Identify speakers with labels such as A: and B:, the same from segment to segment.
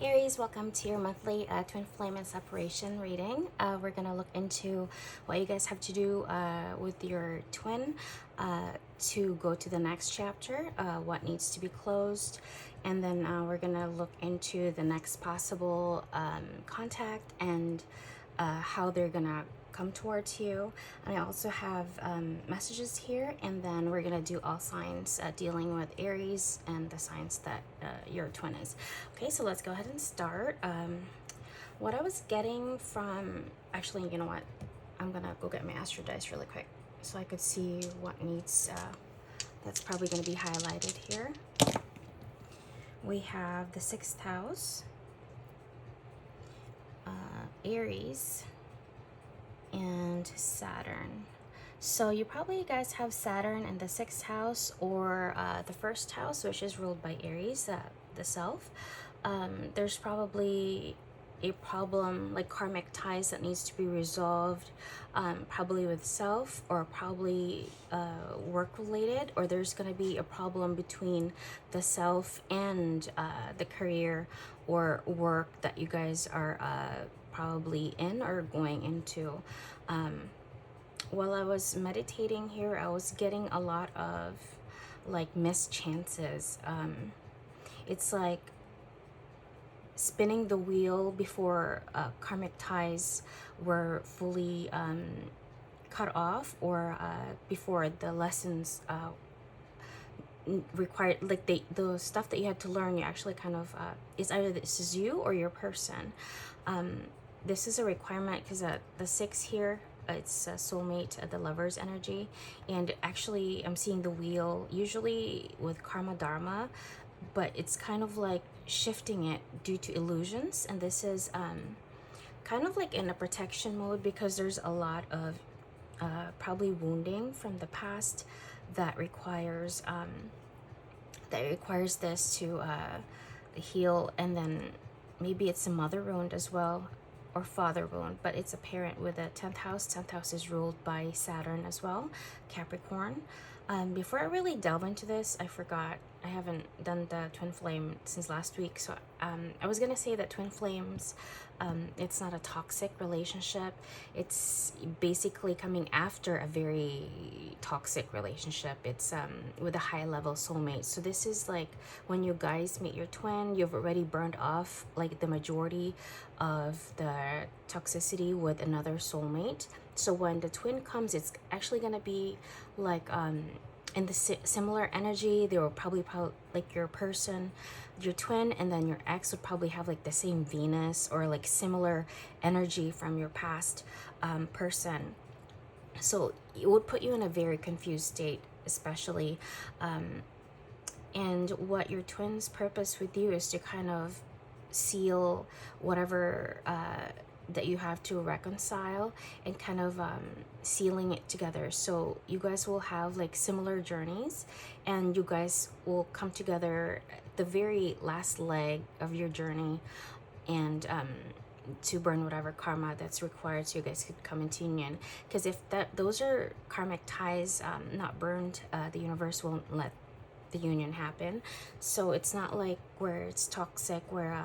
A: Aries, welcome to your monthly twin flame and separation reading. We're going to look into what you guys have to do with your twin to go to the next chapter, what needs to be closed, and then we're going to look into the next possible contact and how they're going to come towards you. And I also have messages here, and then we're gonna do all signs dealing with Aries and the signs that your twin is. Okay, so let's go ahead and start. What I was getting from, actually, you know what, I'm gonna go get my astro dice really quick so I could see what needs that's probably gonna be highlighted here. We have the 6th house, Aries, and Saturn. So you probably guys have Saturn in the 6th house or the 1st house, which is ruled by Aries, the self. There's probably a problem like karmic ties that needs to be resolved, probably with self, or probably work related, or there's going to be a problem between the self and the career or work that you guys are probably in or going into. While I was meditating here, I was getting a lot of like missed chances. It's like spinning the wheel before karmic ties were fully cut off, or before the lessons required, like the stuff that you had to learn, you actually kind of is either this is you or your person. This is a requirement because the 6 here, it's a soulmate, the lover's energy, and actually I'm seeing the wheel usually with karma dharma, but it's kind of like shifting it due to illusions, and this is kind of like in a protection mode because there's a lot of probably wounding from the past that requires this to heal, and then maybe it's a mother wound as well, or father wound, but it's a parent with a 10th house. 10th house is ruled by Saturn as well, Capricorn. Before I really delve into this, I forgot, I haven't done the twin flame since last week, so I was gonna say that twin flames, it's not a toxic relationship. It's basically coming after a very toxic relationship. It's with a high level soulmate. So this is like when you guys meet your twin, you've already burned off like the majority of the toxicity with another soulmate. So when the twin comes, it's actually gonna be like in the similar energy. They will probably like your person, your twin, and then your ex would probably have like the same Venus or like similar energy from your past person. So it would put you in a very confused state, especially. And what your twin's purpose with you is to kind of seal whatever that you have to reconcile, and kind of sealing it together. So you guys will have like similar journeys, and you guys will come together at the very last leg of your journey, and to burn whatever karma that's required so you guys could come into union. Because if those are karmic ties not burned, the universe won't let the union happen. So it's not like where it's toxic, where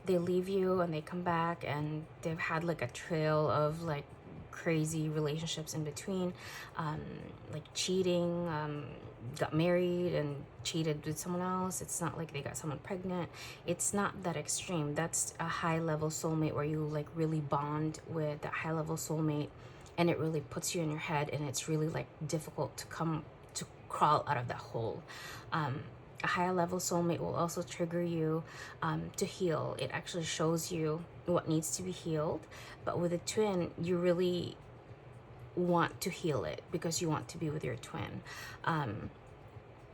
A: they leave you and they come back and they've had like a trail of like crazy relationships in between, like cheating, got married and cheated with someone else. It's not like they got someone pregnant. It's not that extreme. That's a high level soulmate where you like really bond with that high level soulmate, and it really puts you in your head, and it's really like difficult to crawl out of that hole. A higher level soulmate will also trigger you to heal. It actually shows you what needs to be healed. But with a twin, you really want to heal it because you want to be with your twin.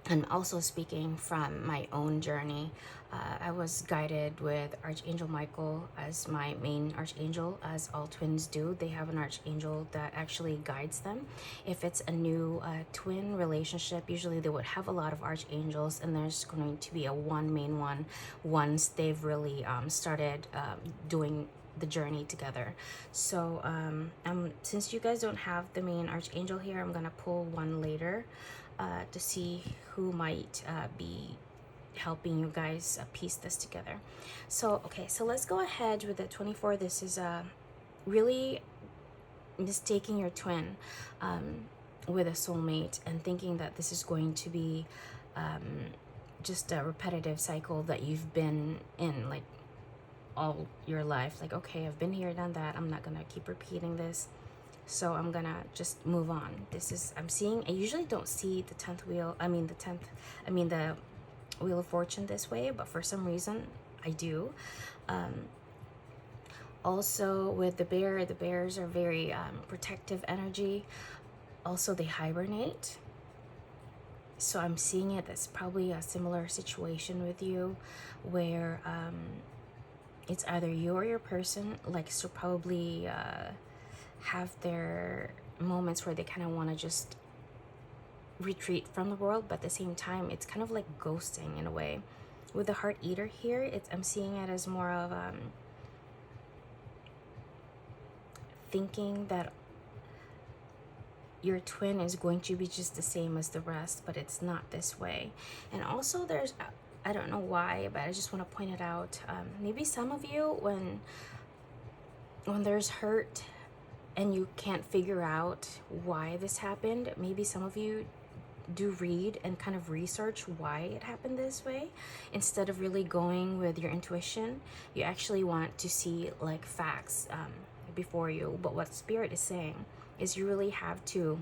A: And also speaking from my own journey, I was guided with Archangel Michael as my main archangel, as all twins do. They have an archangel that actually guides them. If it's a new twin relationship, usually they would have a lot of archangels, and there's going to be a one main one once they've really started doing the journey together. So since you guys don't have the main archangel here, I'm gonna pull one later to see who might be helping you guys piece this together. So okay, so let's go ahead with the 24. This is really mistaking your twin with a soulmate and thinking that this is going to be just a repetitive cycle that you've been in like all your life. Like, okay, I've been here, done that, I'm not gonna keep repeating this, so I'm gonna just move on. This is, I'm seeing, I usually don't see the 10th wheel, the Wheel of Fortune this way, but for some reason I do. Also with the bear, the bears are very protective energy. Also they hibernate. So I'm seeing it, that's probably a similar situation with you, where it's either you or your person likes to probably have their moments where they kind of want to just retreat from the world, but at the same time it's kind of like ghosting in a way. With the Heart Eater here, I'm seeing it as more of thinking that your twin is going to be just the same as the rest, but it's not this way. And also there's, I don't know why, but I just want to point it out. Maybe some of you, when there's hurt and you can't figure out why this happened, maybe some of you do read and kind of research why it happened this way. Instead of really going with your intuition, you actually want to see like facts before you. But what Spirit is saying is you really have to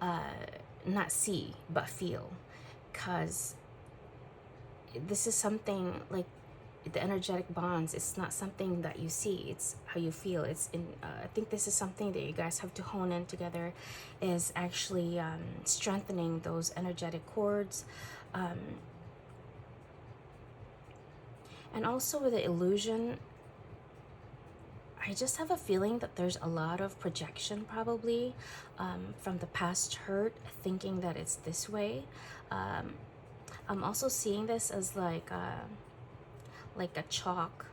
A: not see but feel, because this is something like the energetic bonds. It's not something that you see, it's how you feel. It's in I think this is something that you guys have to hone in together, is actually strengthening those energetic cords. And also with the illusion, I just have a feeling that there's a lot of projection probably from the past hurt, thinking that it's this way. I'm also seeing this as like a chalk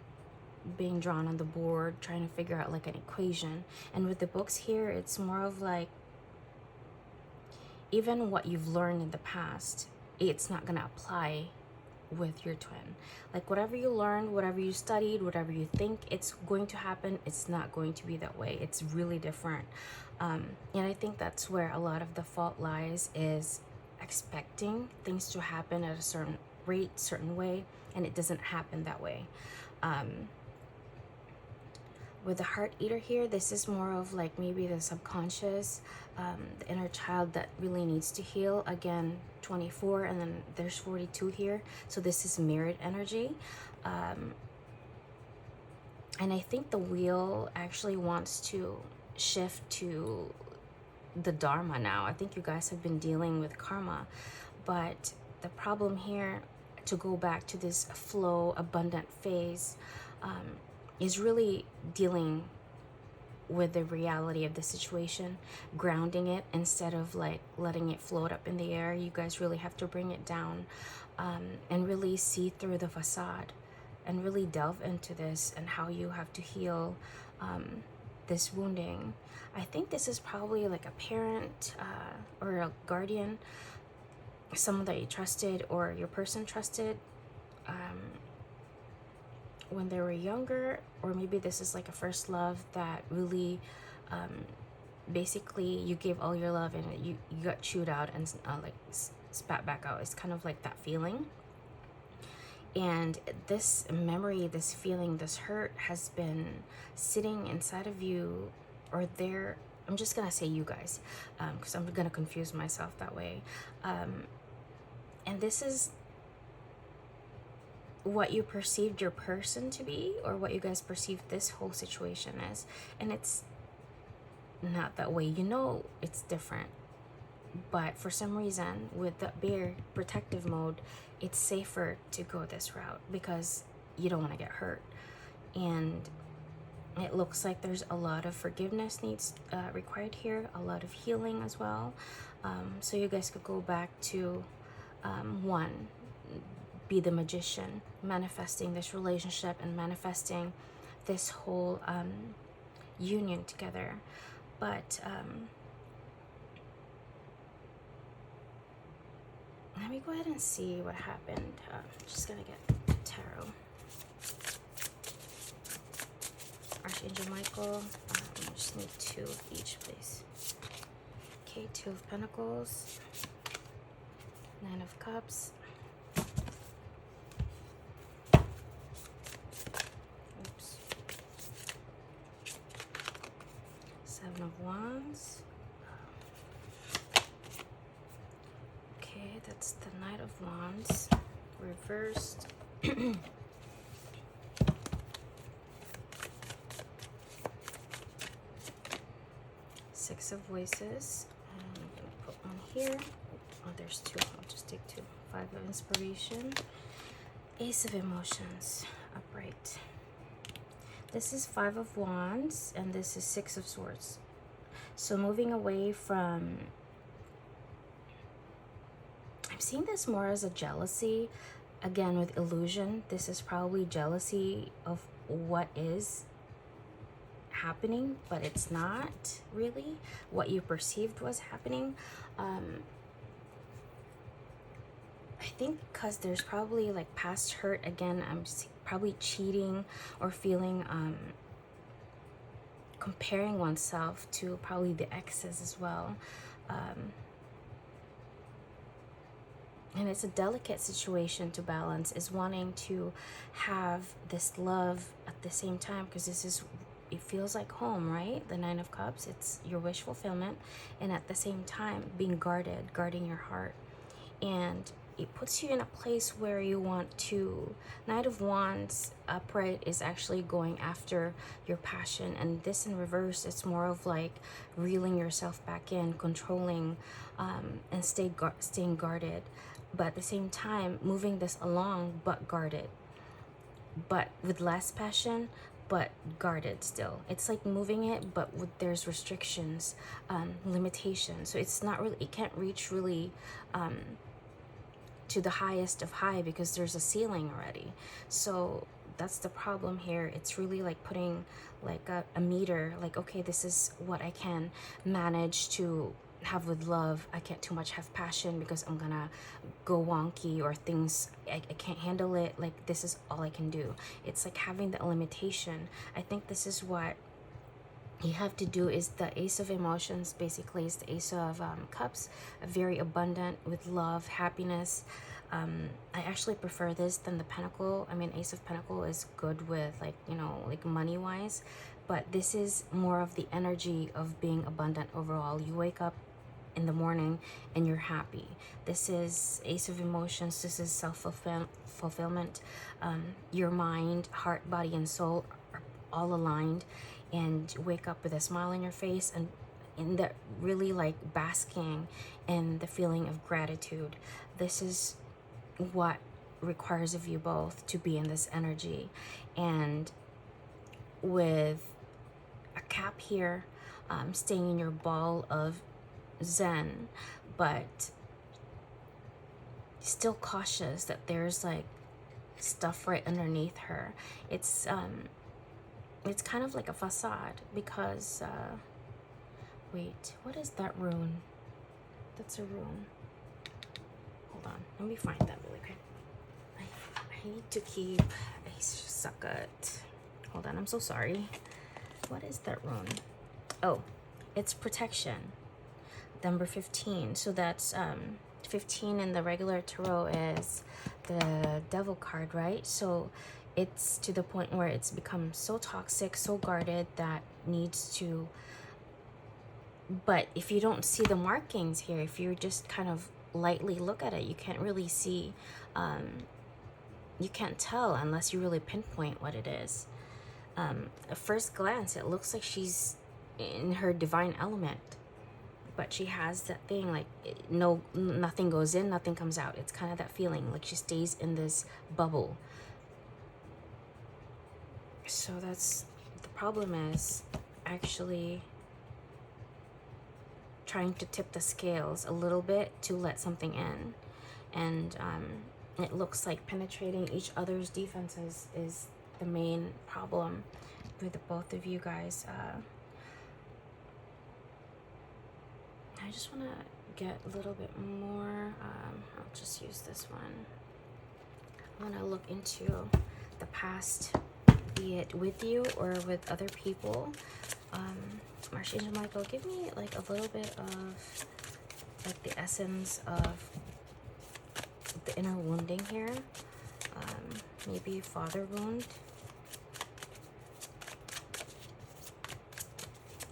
A: being drawn on the board, trying to figure out like an equation. And with the books here, it's more of like, even what you've learned in the past, it's not gonna apply with your twin. Like whatever you learned, whatever you studied, whatever you think it's going to happen, it's not going to be that way. It's really different. And I think that's where a lot of the fault lies, is expecting things to happen at a certain rate, certain way, and it doesn't happen that way. With the Heart Eater here, this is more of like maybe the subconscious, the inner child that really needs to heal. Again, 24, and then there's 42 here, so this is mirrored energy. And I think the wheel actually wants to shift to the Dharma now. I think you guys have been dealing with karma, but the problem here, to go back to this flow, abundant phase, is really dealing with the reality of the situation, grounding it instead of like letting it float up in the air. You guys really have to bring it down and really see through the facade and really delve into this and how you have to heal this wounding. I think this is probably like a parent or a guardian, someone that you trusted or your person trusted when they were younger, or maybe this is like a first love that really basically you gave all your love and you got chewed out and like spat back out. It's kind of like that feeling. And this memory, this feeling, this hurt has been sitting inside of you, or there, I'm just gonna say you guys, because I'm gonna confuse myself that way. And this is what you perceived your person to be, or what you guys perceived this whole situation as. And it's not that way. You know it's different. But for some reason, with the bear protective mode, it's safer to go this route because you don't want to get hurt. And it looks like there's a lot of forgiveness needs required here, a lot of healing as well. So you guys could go back to one, be the magician, manifesting this relationship and manifesting this whole union together. But let me go ahead and see what happened. Just gonna get tarot. Archangel Michael. I just need 2 of each, please. Okay, 2 of Pentacles. 9 of Cups. Oops. 7 of Wands. Okay, that's the Knight of Wands. Reversed. 6 of Voices. And I'm gonna put one here. Oh, there's 2. I'll just take 2. 5 of Inspiration. Ace of Emotions. Upright. This is 5 of Wands, and this is 6 of Swords. So moving away from... I'm seeing this more as a jealousy. Again, with illusion, this is probably jealousy of what is happening, but it's not really what you perceived was happening. I think because there's probably like past hurt. Again, I'm probably cheating or feeling comparing oneself to probably the exes as well. And it's a delicate situation to balance, is wanting to have this love at the same time, because this is, it feels like home, right? The 9 of Cups, it's your wish fulfillment, and at the same time being guarded, guarding your heart. And it puts you in a place where you want to... Knight of Wands upright is actually going after your passion, and this in reverse, it's more of like reeling yourself back in, controlling, and staying guarded, but at the same time moving this along, but guarded, but with less passion, but guarded still. It's like moving it, but there's restrictions, limitations. So it's not really, it can't reach really to the highest of high, because there's a ceiling already. So that's the problem here. It's really like putting like a meter, like, okay, this is what I can manage to have with love. I can't too much have passion because I'm gonna go wonky, or things I can't handle it. Like, this is all I can do. It's like having the limitation. I think this is what you have to do. Is the Ace of Emotions basically is the Ace of Cups, very abundant with love, happiness. I actually prefer this than the Pentacle. I mean, Ace of Pentacle is good with, like, you know, like money wise, but this is more of the energy of being abundant overall. You wake up in the morning and you're happy. This is Ace of Emotions. This is self-fulfillment. Your mind, heart, body, and soul are all aligned, and wake up with a smile on your face, and in the really like basking in the feeling of gratitude. This is what requires of you both to be in this energy. And with a cap here, staying in your ball of Zen, but still cautious that there's like stuff right underneath her. It's kind of like a facade, because wait, what is that rune? That's a rune. Hold on, let me find that really quick. I need to keep a succut. Hold on, I'm so sorry. What is that rune? Oh, it's protection. Number 15. So that's 15 in the regular tarot is the devil card, right? So it's to the point where it's become so toxic, so guarded, that needs to... But if you don't see the markings here, if you just kind of lightly look at it, you can't really see, you can't tell unless you really pinpoint what it is. At first glance, it looks like she's in her divine element, but she has that thing like nothing goes in, nothing comes out. It's kind of that feeling like she stays in this bubble. So that's the problem, is actually trying to tip the scales a little bit to let something in. And it looks like penetrating each other's defenses is the main problem with the both of you guys. I just want to get a little bit more, I'll just use this one. I want to look into the past, be it with you or with other people. Archangel Michael, give me like a little bit of like the essence of the inner wounding here. Maybe father wound,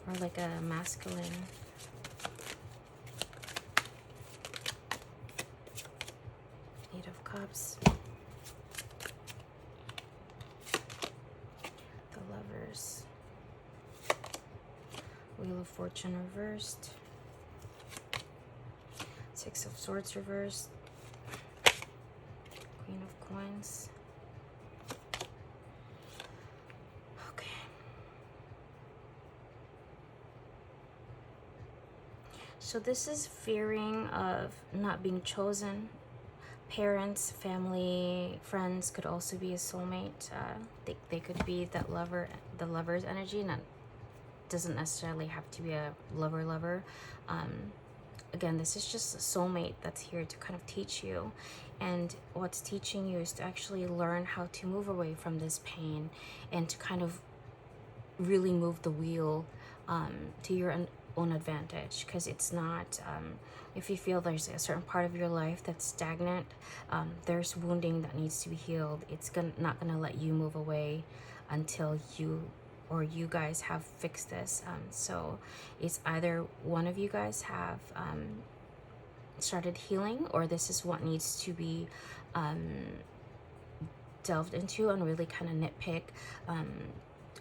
A: or like a masculine. Eight of Cups. The Lovers. Wheel of Fortune reversed. Six of Swords reversed. Queen of Coins. Okay. So this is fearing of not being chosen. Parents, family, friends could also be a soulmate. They could be that lover, the lover's energy. Not doesn't necessarily have to be a lover. Again, this is just a soulmate that's here to kind of teach you, and what's teaching you is to actually learn how to move away from this pain and to kind of really move the wheel to your own advantage, because it's not if you feel there's a certain part of your life that's stagnant, there's wounding that needs to be healed. It's not gonna let you move away until you guys have fixed this. So it's either one of you guys have started healing, or this is what needs to be delved into and really kind of nitpick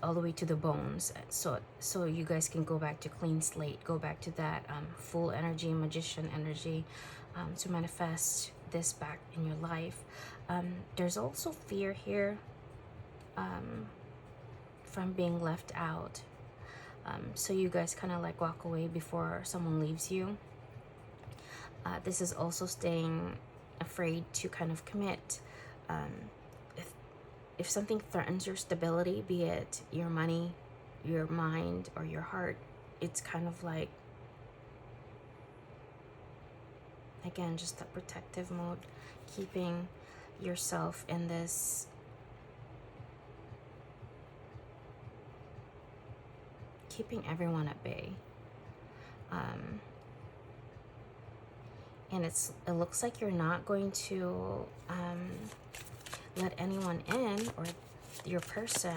A: all the way to the bones, so you guys can go back to clean slate, go back to that full energy, magician energy, to manifest this back in your life. There's also fear here from being left out, so you guys kind of like walk away before someone leaves you. This is also staying afraid to kind of commit. If something threatens your stability, be it your money, your mind, or your heart, it's kind of like, again, just a protective mode, keeping yourself in this keeping everyone at bay. And it looks like you're not going to let anyone in, or your person,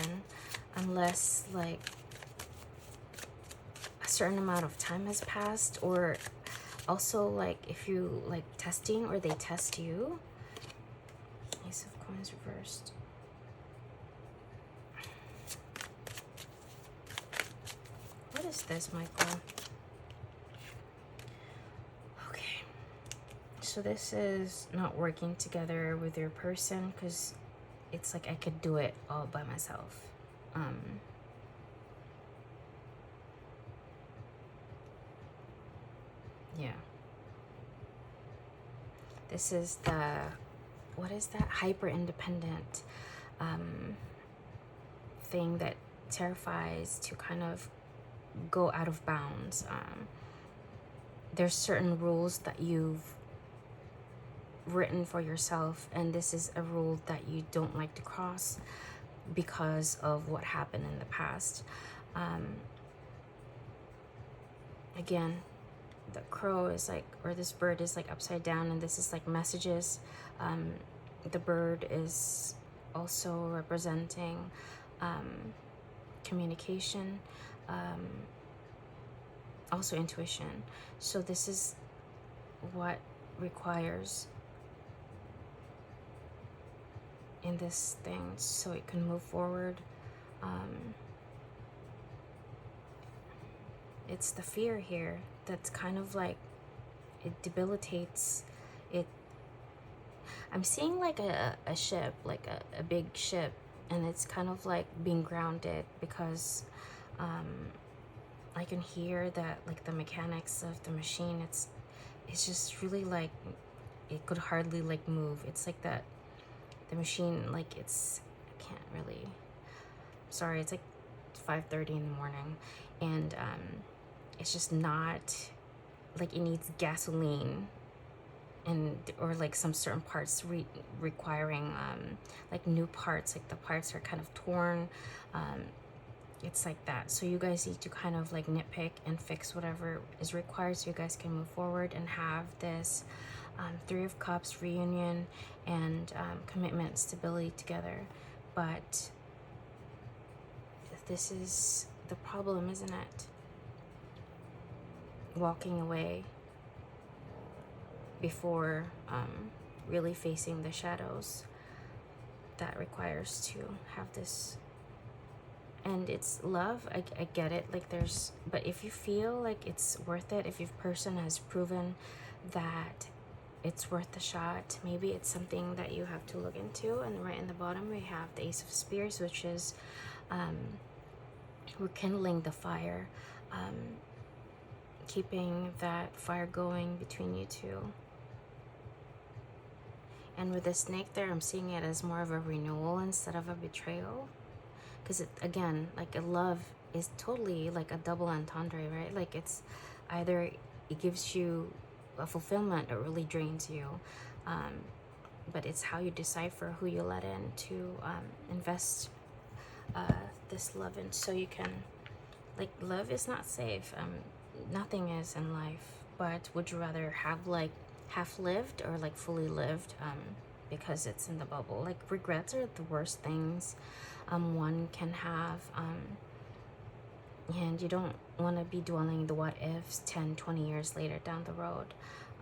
A: unless like a certain amount of time has passed, or also like if you like testing or they test you. Ace of Coins reversed. What is this, Michael? So this is not working together with your person, because it's like I could do it all by myself. Yeah. This is the, what is that? Hyper independent thing that terrifies to kind of go out of bounds. There's certain rules that you've written for yourself, and this is a rule that you don't like to cross because of what happened in the past. Again, the crow is like, or this bird is like upside down, and this is like messages. The bird is also representing communication, also intuition. So this is what requires in this thing so it can move forward. It's the fear here that's kind of like, it debilitates it. I'm seeing like a ship, like a big ship, and it's kind of like being grounded because I can hear that like the mechanics of the machine, it's just really like, it could hardly like move. It's like that the machine, like it's, I can't really, sorry, it's like 5:30 in the morning, and it's just not like it needs gasoline, and or like some certain parts requiring like new parts, like the parts are kind of torn. It's like that. So you guys need to kind of like nitpick and fix whatever is required so you guys can move forward and have this Three of Cups reunion and commitment, stability together. But this is the problem, isn't it? Walking away before really facing the shadows that requires to have this. And it's love, I get it, like there's, but if you feel like it's worth it, if your person has proven that it's worth the shot, maybe it's something that you have to look into. And right in the bottom we have the Ace of Spears, which is rekindling the fire, keeping that fire going between you two. And with the snake there, I'm seeing it as more of a renewal instead of a betrayal. Because again, like a love is totally like a double entendre, right? Like it's either it gives you a fulfillment or really drains you. But it's how you decipher who you let in to invest this love in, so you can, like, love is not safe. Nothing is in life, but would you rather have like half lived or like fully lived? Because it's in the bubble. Like regrets are the worst things one can have, and you don't want to be dwelling the what ifs 10-20 years later down the road.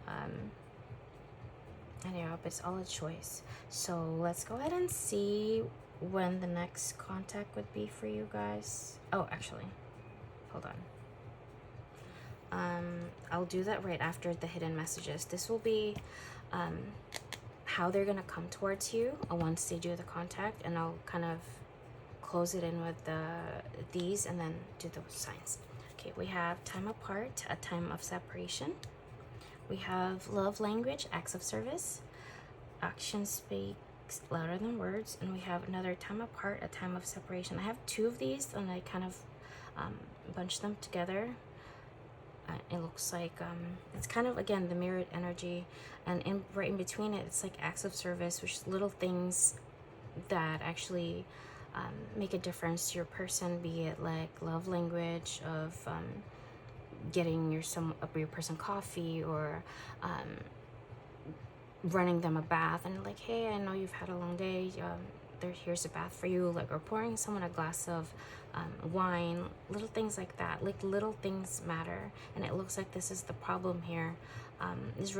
A: And yeah, but it's all a choice. So let's go ahead and see when the next contact would be for you guys. Oh, actually, hold on. I'll do that right after the hidden messages. This will be how they're gonna come towards you once they do the contact, and I'll kind of close it in with these and then do those signs. Okay, we have time apart, a time of separation. We have love language, acts of service, action speaks louder than words, and we have another time apart, a time of separation. I have two of these and I kind of bunch them together. It looks like it's kind of, again, the mirrored energy, and right in between it, it's like acts of service, which is little things that actually make a difference to your person, be it like love language of getting your person coffee, or running them a bath, and like, hey, I know you've had a long day, here's a bath for you, like, or pouring someone a glass of wine, little things like that. Like little things matter, and it looks like this is the problem here. Is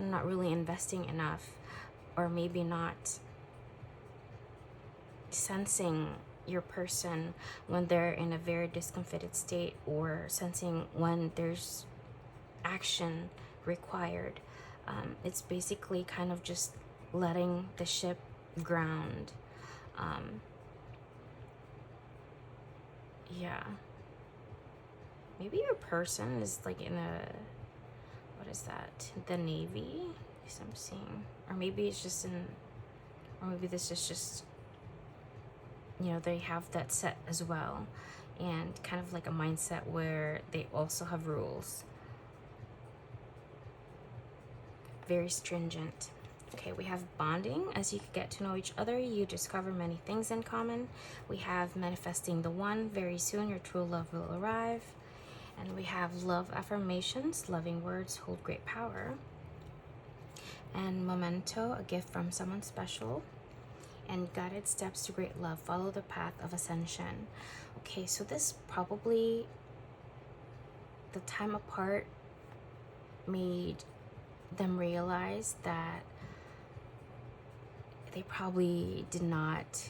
A: not really investing enough, or maybe not sensing your person when they're in a very discomfited state, or sensing when there's action required. It's basically kind of just letting the ship ground. Yeah, maybe your person is like in a, what is that, the Navy, I'm seeing, or maybe it's just in, or maybe this is just, you know, they have that set as well, and kind of like a mindset where they also have rules, very stringent. Okay, we have bonding. As you get to know each other, you discover many things in common. We have manifesting the one. Very soon your true love will arrive. And we have love affirmations. Loving words hold great power. And memento, a gift from someone special. And guided steps to great love. Follow the path of ascension. Okay, so this probably, the time apart made them realize that they probably did not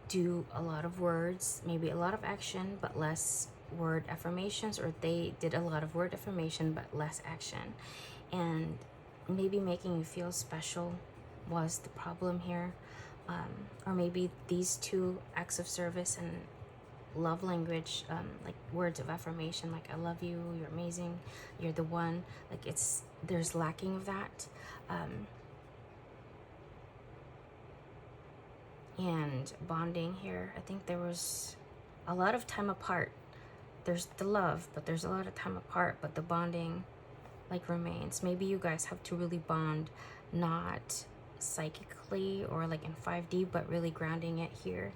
A: do a lot of words, maybe a lot of action, but less word affirmations, or they did a lot of word affirmation, but less action. And maybe making you feel special was the problem here. Or maybe these two, acts of service and love language, like words of affirmation, like I love you, you're amazing, you're the one, like there's lacking of that. And bonding here, I think there was a lot of time apart. There's the love, but there's a lot of time apart, but the bonding like remains. Maybe you guys have to really bond, not psychically or like in 5D, but really grounding it here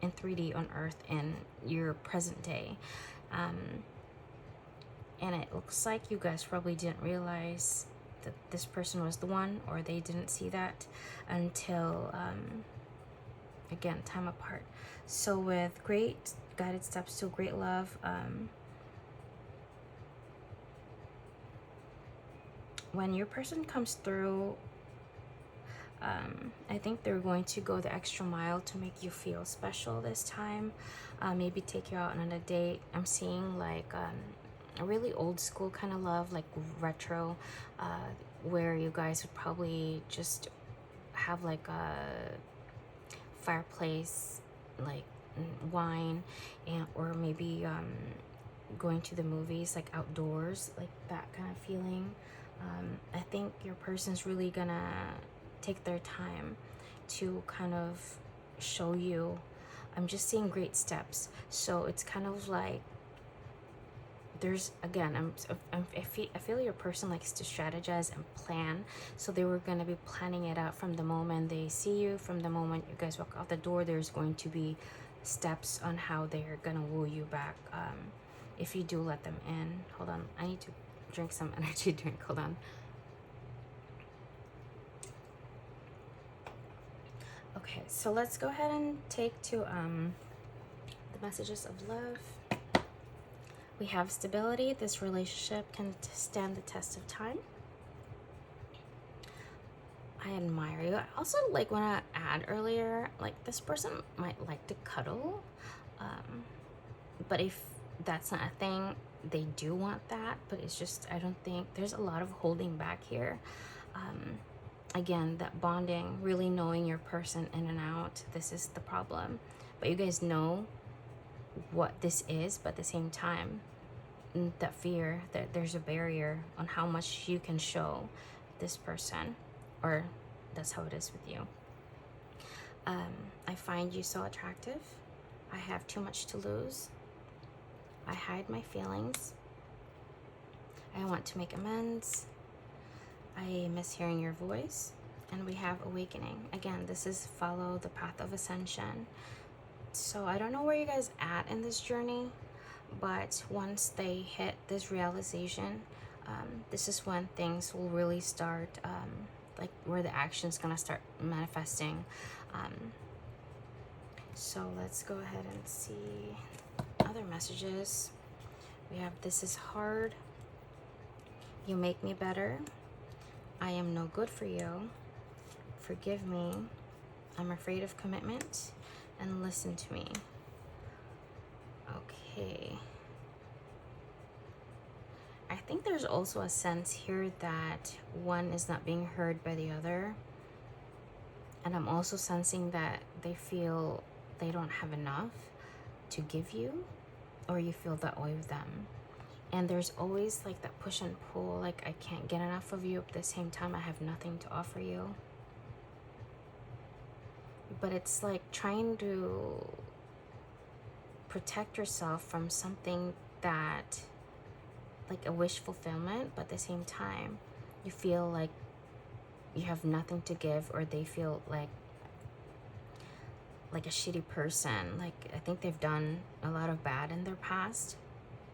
A: in 3D on Earth in your present day. And it looks like you guys probably didn't realize that this person was the one, or they didn't see that until again, time apart. So with great guided steps to great love, when your person comes through, I think they're going to go the extra mile to make you feel special this time. Maybe take you out on a date. I'm seeing like a really old school kind of love, like retro, where you guys would probably just have like a fireplace, like wine, and or maybe going to the movies, like outdoors, like that kind of feeling. I think your person's really gonna take their time to kind of show you. I'm just seeing great steps. So it's kind of like there's, again, I feel your person likes to strategize and plan. So they were going to be planning it out from the moment they see you, from the moment you guys walk out the door. There's going to be steps on how they're going to woo you back, if you do let them in. Hold on, I need to drink some energy drink. Hold on. Okay, so let's go ahead and take to the messages of love. We have stability. This relationship can stand the test of time. I admire you. I also like want to add earlier, like this person might like to cuddle, but if that's not a thing, they do want that, but it's just, I don't think there's a lot of holding back here. Again, that bonding, really knowing your person in and out, this is the problem. But you guys know what this is, but at the same time, that fear that there's a barrier on how much you can show this person, or that's how it is with you. I find you so attractive. I have too much to lose. I hide my feelings. I want to make amends. I miss hearing your voice. And we have awakening. Again, this is follow the path of ascension. So I don't know where you guys at in this journey, but once they hit this realization, this is when things will really start, like where the action's gonna start manifesting. So let's go ahead and see other messages. We have, this is hard. You make me better. I am no good for you. Forgive me. I'm afraid of commitment. And listen to me. Okay. I think there's also a sense here that one is not being heard by the other. And I'm also sensing that they feel they don't have enough to give you, or you feel that way with them. And there's always like that push and pull, like I can't get enough of you, at the same time I have nothing to offer you. But it's like trying to protect yourself from something that, like a wish fulfillment, but at the same time you feel like you have nothing to give, or they feel like a shitty person. Like I think they've done a lot of bad in their past,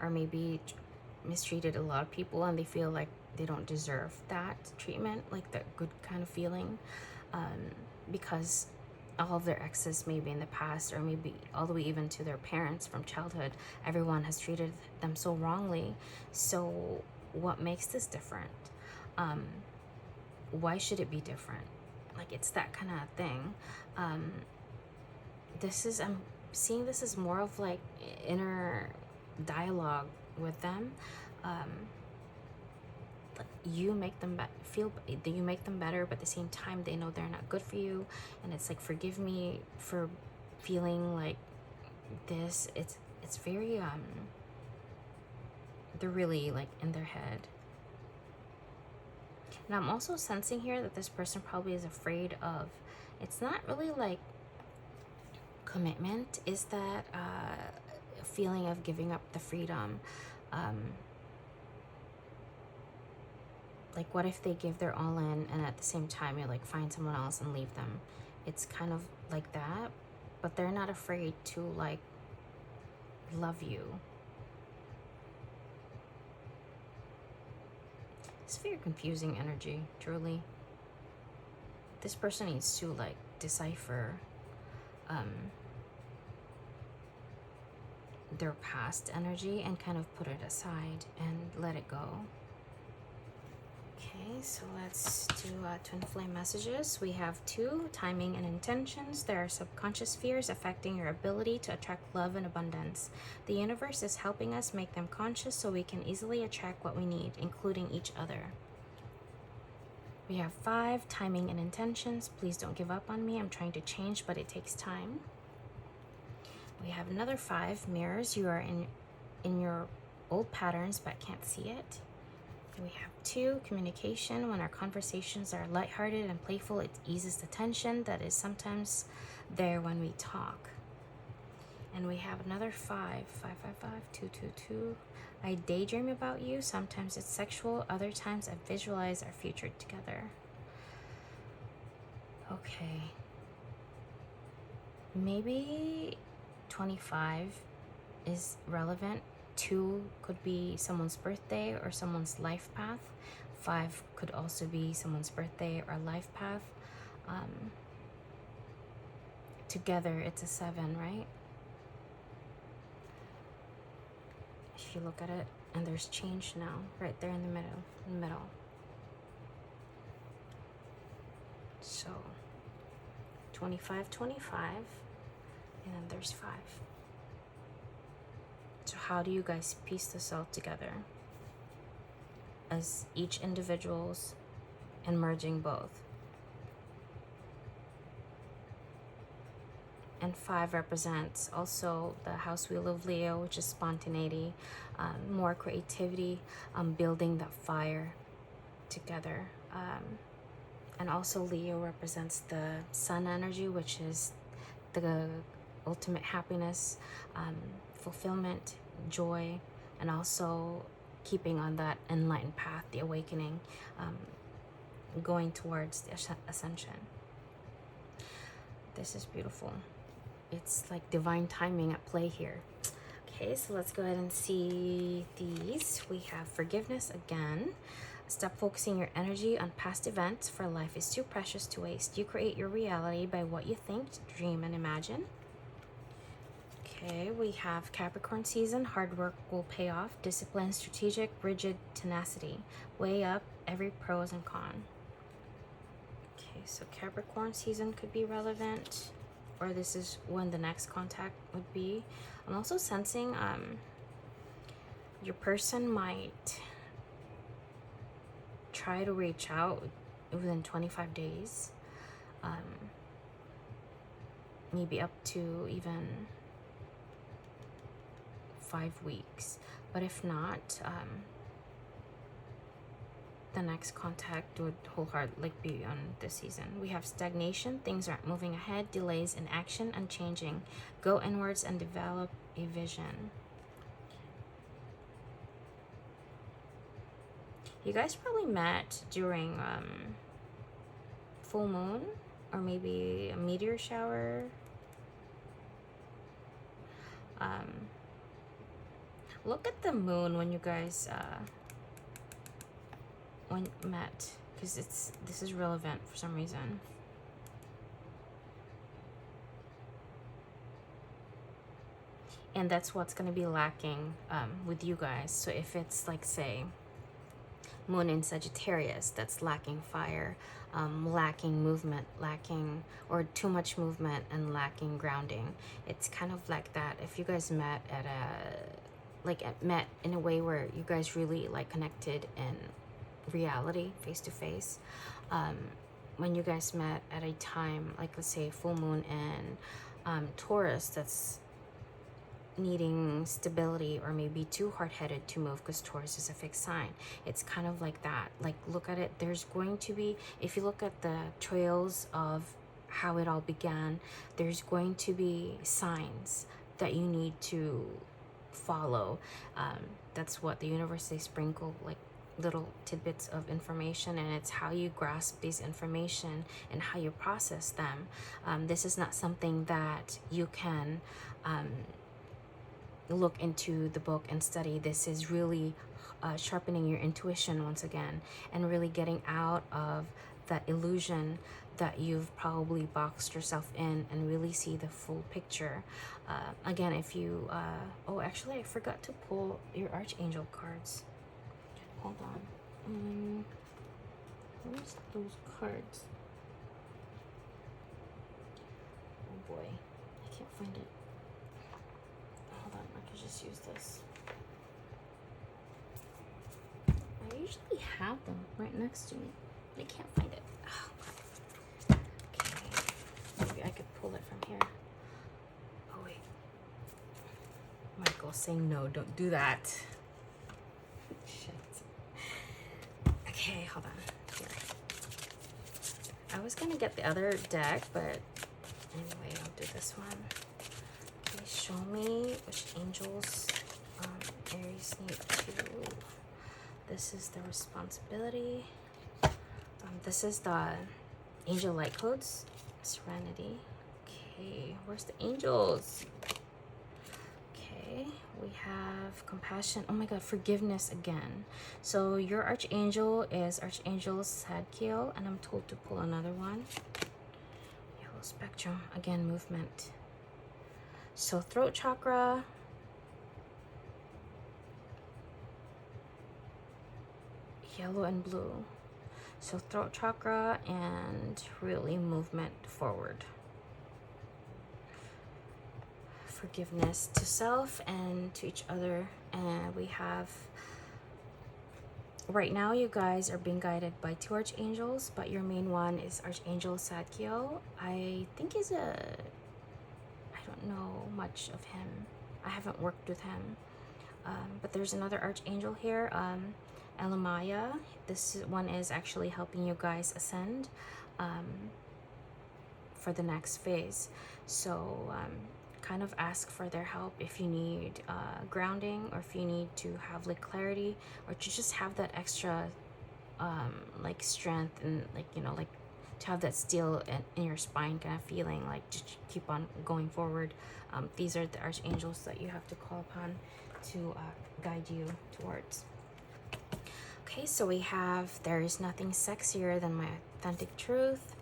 A: or maybe mistreated a lot of people, and they feel like they don't deserve that treatment, like that good kind of feeling, because all of their exes maybe in the past, or maybe all the way even to their parents from childhood, everyone has treated them so wrongly. So what makes this different? Why should it be different? Like it's that kind of thing. This is, I'm seeing this as more of like inner dialogue with them. You make them feel that you make them better, but at the same time they know they're not good for you, and it's like, forgive me for feeling like this. It's very they're really like in their head. And I'm also sensing here that this person probably is afraid of, it's not really like commitment, is that feeling of giving up the freedom. Like, what if they give their all in and at the same time you like find someone else and leave them? It's kind of like that, but they're not afraid to like love you. It's very confusing energy, truly. This person needs to like decipher their past energy and kind of put it aside and let it go. Okay, so let's do twin flame messages. We have 2, timing and intentions. There are subconscious fears affecting your ability to attract love and abundance. The universe is helping us make them conscious so we can easily attract what we need, including each other. We have 5, timing and intentions. Please don't give up on me. I'm trying to change, but it takes time. We have another 5, mirrors. You are in your old patterns but can't see it. We have 2, communication. When our conversations are lighthearted and playful, it eases the tension that is sometimes there when we talk. And we have another 5, 2. I daydream about you. Sometimes it's sexual, other times I visualize our future together. Okay. Maybe 25 is relevant. 2 could be someone's birthday or someone's life path. 5 could also be someone's birthday or life path. Together it's a 7, right? If you look at it, and there's change now, right there in the middle. So 25, 25, and then there's 5. So how do you guys piece this all together as each individuals and merging both? And 5 represents also the house wheel of Leo, which is spontaneity, more creativity, building that fire together. And also Leo represents the sun energy, which is the ultimate happiness, fulfillment, joy, and also keeping on that enlightened path, the awakening, going towards the ascension. This is beautiful. It's like divine timing at play here. Okay, so let's go ahead and see these. We have forgiveness again. Stop focusing your energy on past events, for life is too precious to waste. You create your reality by what you think, dream, and imagine. Okay, we have Capricorn season. Hard work will pay off. Discipline, strategic, rigid, tenacity. Weigh up every pros and con. Okay, so Capricorn season could be relevant, or this is when the next contact would be. I'm also sensing your person might try to reach out within 25 days, maybe up to even 5 weeks. But if not, the next contact would wholeheartedly be on this season. We have stagnation. Things aren't moving ahead. Delays in action and changing. Go inwards and develop a vision. You guys probably met during full moon or maybe a meteor shower. Look at the moon when you guys met, because this is relevant for some reason. And that's what's going to be lacking with you guys. So if it's like, say, moon in Sagittarius, that's lacking fire, lacking movement, lacking or too much movement and lacking grounding. It's kind of like that. If you guys met at met in a way where you guys really like connected in reality, face to face, when you guys met at a time like, let's say, full moon in Taurus, that's needing stability or maybe too hard-headed to move, because Taurus is a fixed sign. It's kind of like that. Like, look at it, there's going to be, if you look at the trails of how it all began, there's going to be signs that you need to follow. That's what the universe, they sprinkle like little tidbits of information, and it's how you grasp these information and how you process them. This is not something that you can look into the book and study. This is really sharpening your intuition once again, and really getting out of that illusion that you've probably boxed yourself in, and really see the full picture. Again, if you oh, actually I forgot to pull your archangel cards. Hold on. Where's those cards? Oh boy, I can't find it. Hold on, I could just use this. I usually have them right next to me. I can't find it. Oh, okay. Maybe I could pull it from here. Oh wait. Michael's saying no, don't do that. Shit. Okay, hold on. Here. I was gonna get the other deck, but anyway, I'll do this one. Okay, show me which angels Aries need to. This is the responsibility. This is the angel light codes. Serenity. Okay, where's the angels? Okay, we have compassion. Oh my god, forgiveness again. So your archangel is Archangel Zadkiel, and I'm told to pull another one. Yellow spectrum. Again, movement. So throat chakra. Yellow and blue. So throat chakra and really movement forward. Forgiveness to self and to each other. And we have, right now you guys are being guided by 2 archangels, but your main one is Archangel Zadkiel. I think I don't know much of him. I haven't worked with him. But there's another archangel here. Elamaya. This one is actually helping you guys ascend for the next phase. So kind of ask for their help if you need grounding, or if you need to have like clarity, or to just have that extra like strength, and like, you know, like to have that steel in your spine kind of feeling, like just keep on going forward. These are the archangels that you have to call upon to guide you towards. Okay, so we have, there is nothing sexier than my authentic truth.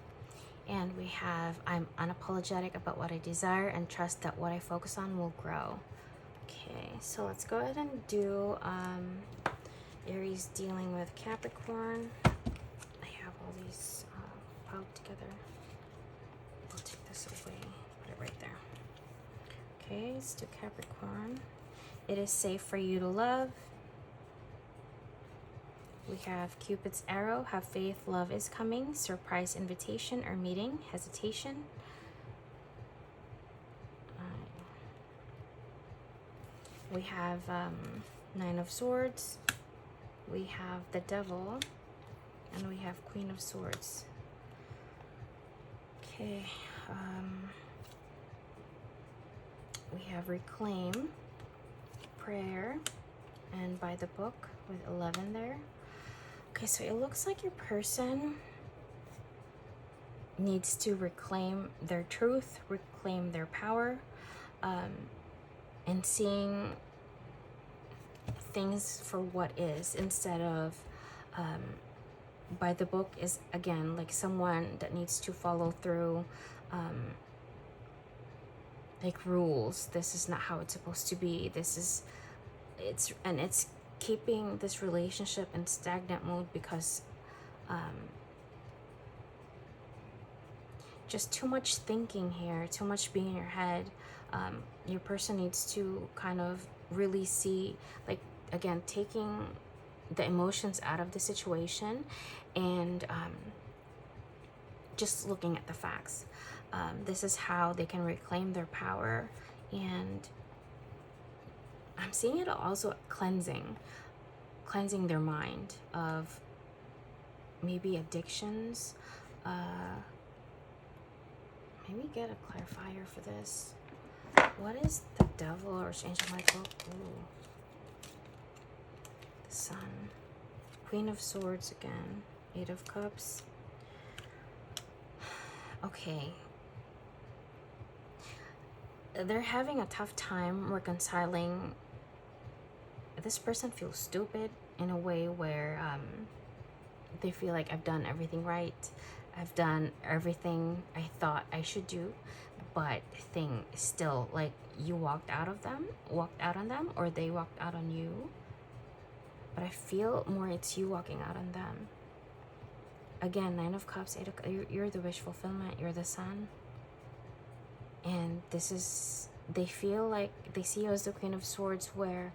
A: And we have, I'm unapologetic about what I desire and trust that what I focus on will grow. Okay, so let's go ahead and do Aries dealing with Capricorn. I have all these piled together. I'll take this away, put it right there. Okay, let's do Capricorn. It is safe for you to love. We have Cupid's arrow, have faith, love is coming, surprise invitation or meeting, hesitation. We have 9 of Swords, we have the Devil, and we have Queen of Swords. Okay, we have Reclaim, Prayer, and By the Book with 11 there. Okay, so it looks like your person needs to reclaim their truth, reclaim their power, and seeing things for what is, instead of by the book is, again, like someone that needs to follow through like rules. This is not how it's supposed to be. This is, it's keeping this relationship in stagnant mode because just too much thinking here, too much being in your head. Your person needs to kind of really see, like, again, taking the emotions out of the situation and just looking at the facts. This is how they can reclaim their power. And I'm seeing it also cleansing their mind of maybe addictions. Maybe get a clarifier for this. What is the Devil or Angel Michael? Ooh. The Sun. Queen of Swords again. 8 of Cups. Okay. They're having a tough time reconciling. This person feels stupid in a way where they feel like I've done everything right. I've done everything I thought I should do, but thing is still like you walked out on them, or they walked out on you. But I feel more it's you walking out on them. Again, 9 of Cups, 8 of, you're the wish fulfillment, you're the sun. And this is, they feel like they see you as the Queen of Swords, where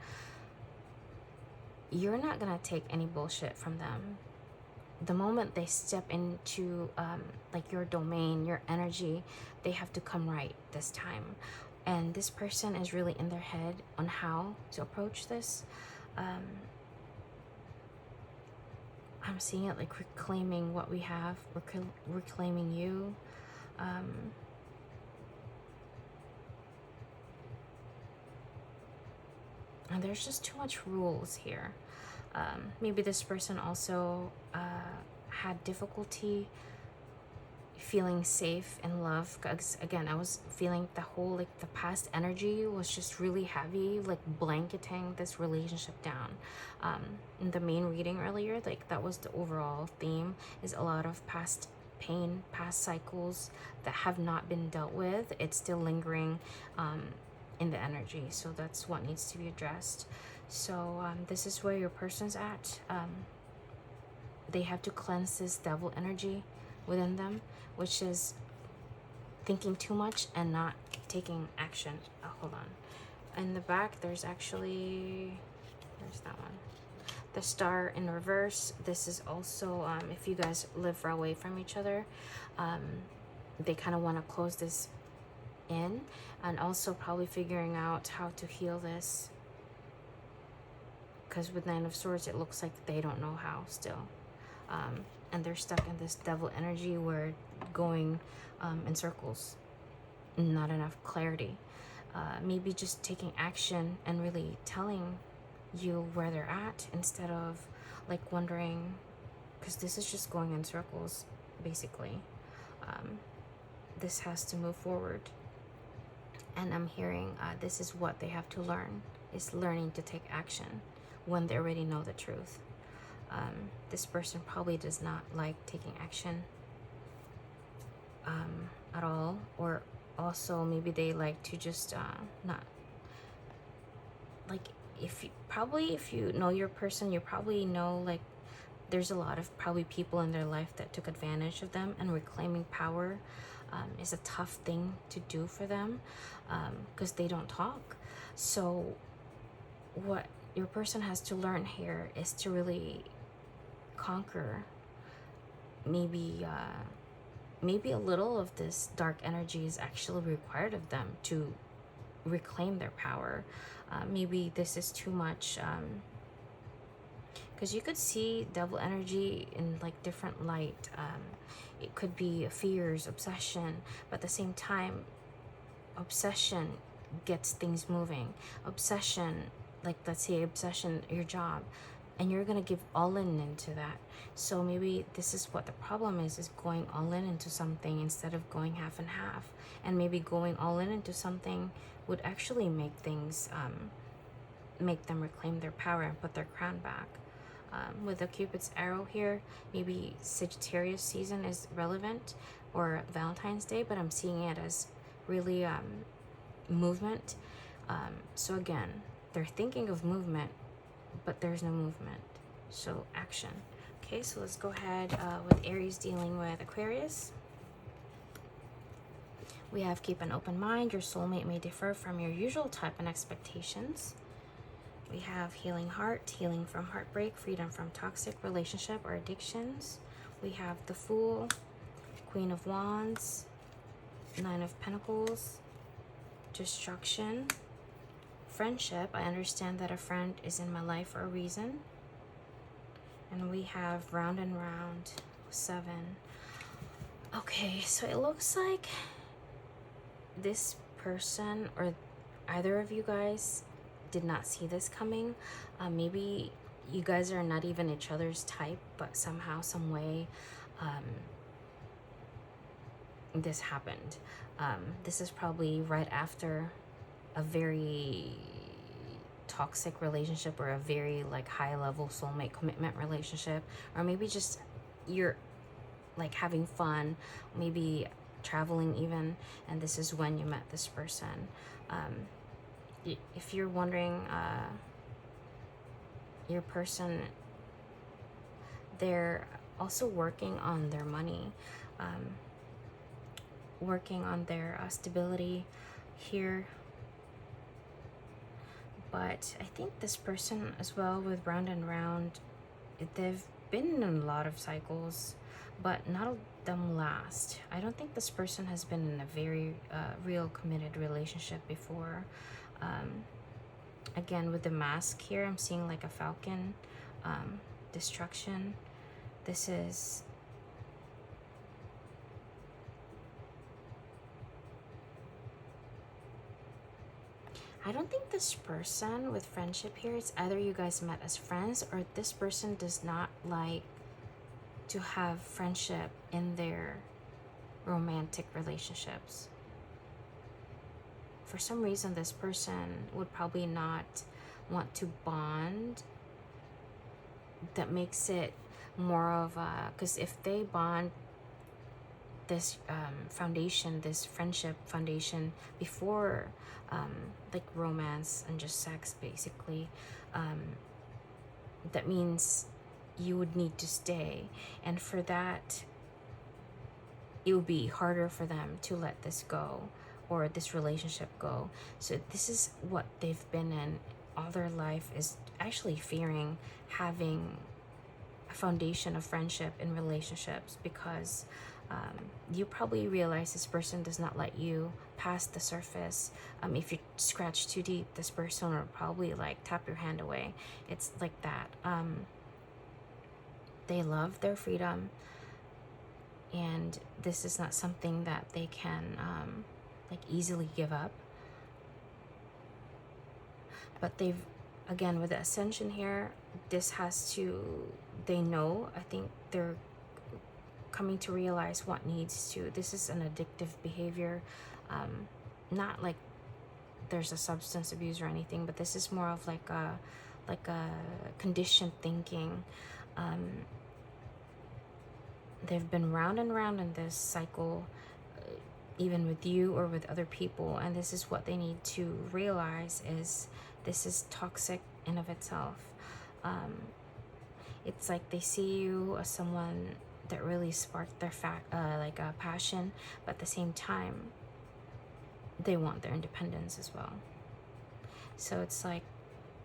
A: you're not gonna take any bullshit from them. The moment they step into like your domain, your energy, they have to come right this time. And this person is really in their head on how to approach this. I'm seeing it like reclaiming what we have, reclaiming you. And there's just too much rules here. Maybe this person also had difficulty feeling safe in love, because again, I was feeling the whole, like the past energy was just really heavy, like blanketing this relationship down. In the main reading earlier, like that was the overall theme, is a lot of past pain, past cycles that have not been dealt with. It's still lingering in the energy, so that's what needs to be addressed. So this is where your person's at. They have to cleanse this devil energy within them, which is thinking too much and not taking action. Oh, hold on. In the back, there's actually, there's that one. The star in reverse. This is also, if you guys live far away from each other, they kind of want to close this in, and also probably figuring out how to heal this. Because with 9 of Swords, it looks like they don't know how still. And they're stuck in this devil energy where going in circles, not enough clarity. Maybe just taking action and really telling you where they're at, instead of like wondering, because this is just going in circles basically. This has to move forward. And I'm hearing this is what they have to learn, is learning to take action when they already know the truth. This person probably does not like taking action at all, or also maybe they like to just not, like, if you know your person, you probably know like there's a lot of probably people in their life that took advantage of them, and reclaiming power is a tough thing to do for them, because they don't talk. So what your person has to learn here is to really conquer maybe a little of this dark energy is actually required of them to reclaim their power. Maybe this is too much, because you could see devil energy in like different light. It could be fears, obsession, but at the same time, obsession gets things moving. Obsession, like let's say obsession, your job, and you're gonna give all in into that. So maybe this is what the problem is going all in into something instead of going half and half. And maybe going all in into something would actually make things make them reclaim their power and put their crown back. With the Cupid's arrow here, maybe Sagittarius season is relevant, or Valentine's Day, but I'm seeing it as really movement. So again, they're thinking of movement, but there's no movement, so action. Okay, so let's go ahead with Aries dealing with Aquarius. We have keep an open mind. Your soulmate may differ from your usual type and expectations. We have healing heart, healing from heartbreak, freedom from toxic relationship or addictions. We have the Fool, Queen of Wands, 9 of Pentacles, destruction, friendship. I understand that a friend is in my life for a reason. And we have round and round, 7. Okay, so it looks like this person, or either of you guys, did not see this coming. Maybe you guys are not even each other's type, but somehow, some way, this happened. This is probably right after a very toxic relationship, or a very like high level soulmate commitment relationship, or maybe just you're like having fun, maybe traveling even, and this is when you met this person. If you're wondering, your person, they're also working on their money, working on their stability here. But I think this person as well, with round and round, they've been in a lot of cycles, but none of them last. I don't think this person has been in a very real committed relationship before. Again, with the mask here, I'm seeing like a falcon, destruction. This is I don't think this person with friendship here, it's either you guys met as friends, or this person does not like to have friendship in their romantic relationships. For some reason, this person would probably not want to bond. That makes it more of a, because if they bond this foundation, this friendship foundation before like romance and just sex basically, that means you would need to stay, and for that it would be harder for them to let this go, or this relationship go. So this is what they've been in all their life, is actually fearing having a foundation of friendship in relationships, because you probably realize this person does not let you past the surface. If you scratch too deep, this person will probably like tap your hand away. It's like that. They love their freedom, and this is not something that they can like easily give up. But they've, again, with the ascension here, this has to, they know, I think they're coming to realize what needs to, this is an addictive behavior, not like there's a substance abuse or anything, but this is more of like a conditioned thinking. They've been round and round in this cycle, even with you or with other people, and this is what they need to realize, is this is toxic in of itself. It's like they see you as someone that really sparked their passion, but at the same time they want their independence as well. So it's like,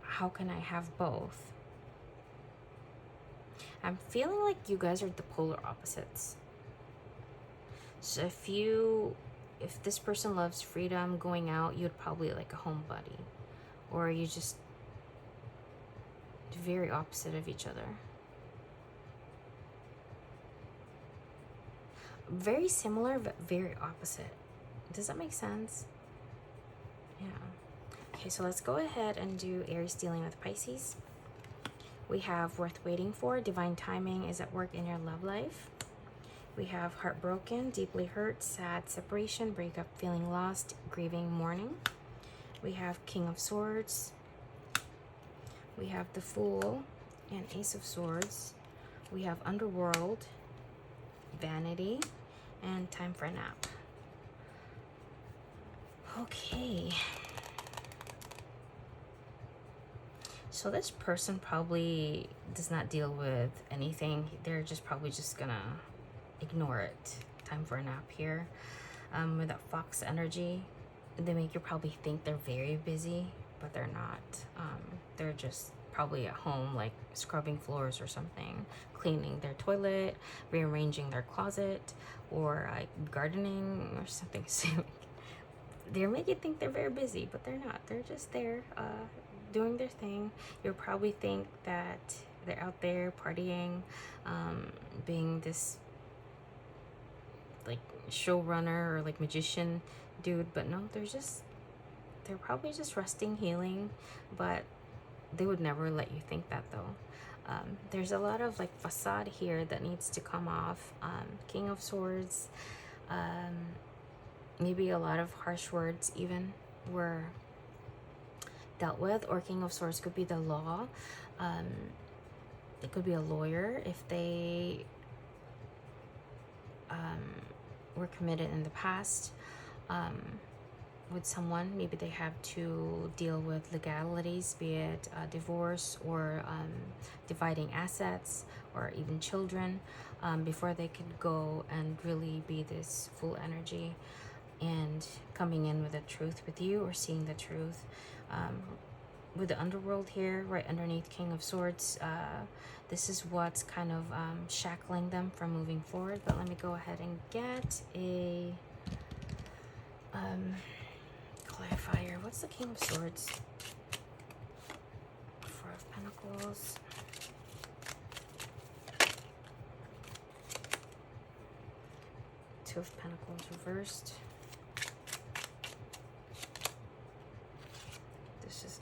A: how can I have both? I'm feeling like you guys are the polar opposites. So if this person loves freedom, going out, you'd probably like a home buddy, or you just very opposite of each other. Very similar, but very opposite. Does that make sense? Yeah. Okay, so let's go ahead and do Aries dealing with Pisces. We have worth waiting for, divine timing is at work in your love life. We have heartbroken, deeply hurt, sad, separation, breakup, feeling lost, grieving, mourning. We have King of Swords. We have the Fool and Ace of Swords. We have Underworld, Vanity, and Time for a Nap. Okay. So this person probably does not deal with anything. They're just probably just gonna ignore it. Time for a nap here. With that fox energy, they make you probably think they're very busy, but they're not. They're just probably at home, like scrubbing floors or something, cleaning their toilet, rearranging their closet, or like gardening or something. They're making you think they're very busy, but they're not. They're just there doing their thing. You'll probably think that they're out there partying, being this like showrunner or like magician dude, but no, they're probably just resting, healing, but they would never let you think that though. There's a lot of like facade here that needs to come off. King of Swords, maybe a lot of harsh words even were dealt with, or King of Swords could be the law. It could be a lawyer if they were committed in the past with someone. Maybe they have to deal with legalities, be it divorce or dividing assets or even children, before they could go and really be this full energy and coming in with the truth with you, or seeing the truth. With the underworld here right underneath King of Swords, this is what's kind of shackling them from moving forward. But let me go ahead and get a clarifier. What's the King of Swords? Four of Pentacles. Two of Pentacles reversed. This is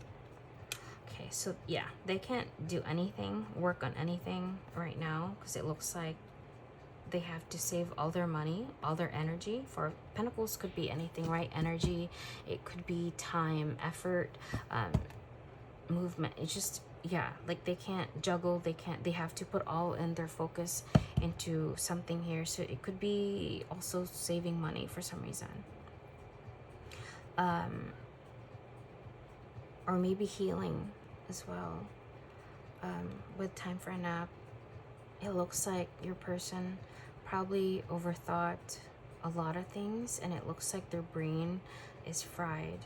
A: okay. So yeah, they can't do anything, work on anything right now, because it looks like they have to save all their money, all their energy. For Pentacles could be anything, right? Energy, it could be time, effort, movement. It's just, yeah, like they can't juggle, they have to put all in their focus into something here. So it could be also saving money for some reason, or maybe healing as well. With time for a nap, it looks like your person probably overthought a lot of things, and it looks like their brain is fried.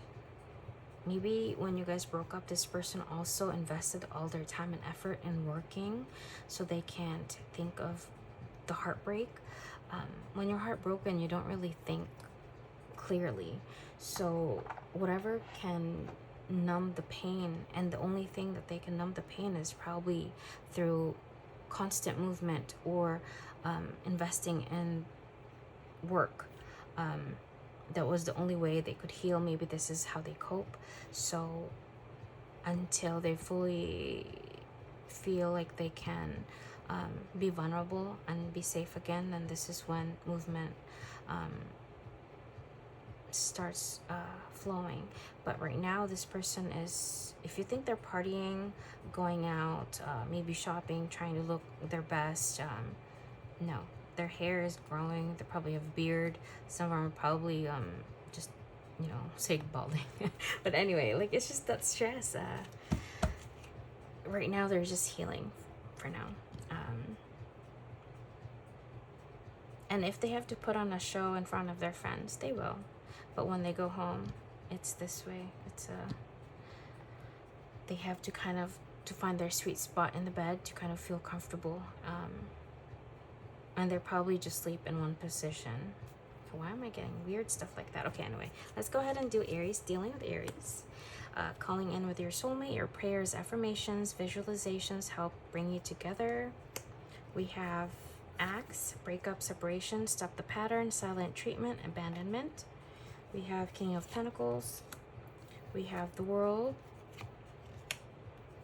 A: Maybe when you guys broke up, this person also invested all their time and effort in working, so they can't think of the heartbreak. When you're heartbroken, you don't really think clearly. So whatever can numb the pain, and the only thing that they can numb the pain is probably through constant movement, or investing in work. That was the only way they could heal. Maybe this is how they cope. So until they fully feel like they can be vulnerable and be safe again, then this is when movement starts flowing. But right now, this person is, if you think they're partying, going out, maybe shopping, trying to look their best, no, their hair is growing. They probably have a beard. Some of them are probably just, you know, say balding. But anyway, like, it's just that stress. Right now, they're just healing for now. And if they have to put on a show in front of their friends, they will. But when they go home, it's this way. It's they have to kind of, to find their sweet spot in the bed to kind of feel comfortable. And they're probably just sleep in one position. Why am I getting weird stuff like that? Okay, anyway, let's go ahead and do Aries, dealing with Aries. Calling in with your soulmate. Your prayers, affirmations, visualizations help bring you together. We have Axe, breakup, separation, stop the pattern, silent treatment, abandonment. We have King of Pentacles. We have the World.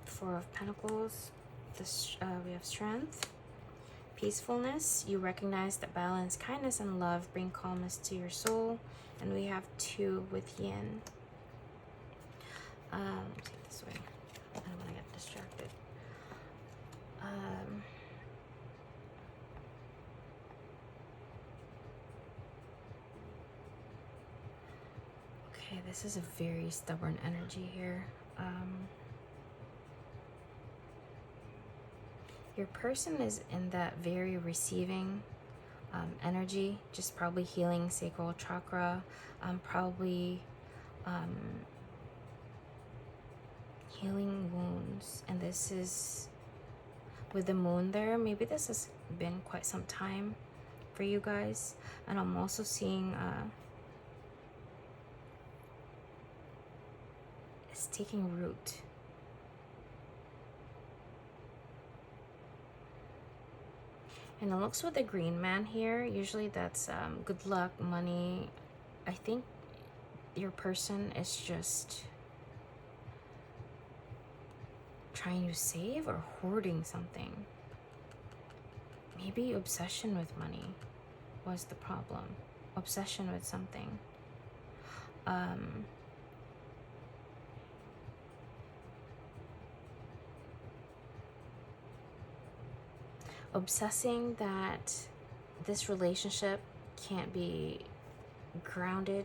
A: Four of Pentacles. We have Strength. Peacefulness. You recognize that balance, kindness, and love bring calmness to your soul. And we have Two with Yin. Take this way. I don't want to get distracted. Okay, this is a very stubborn energy here. Your person is in that very receiving energy, just probably healing sacral chakra, probably healing wounds. And this is with the moon there. Maybe this has been quite some time for you guys. And I'm also seeing it's taking root. And it looks with the green man here. Usually that's good luck, money. I think your person is just trying to save or hoarding something. Maybe obsession with money was the problem. Obsession with something. Obsessing that this relationship can't be grounded.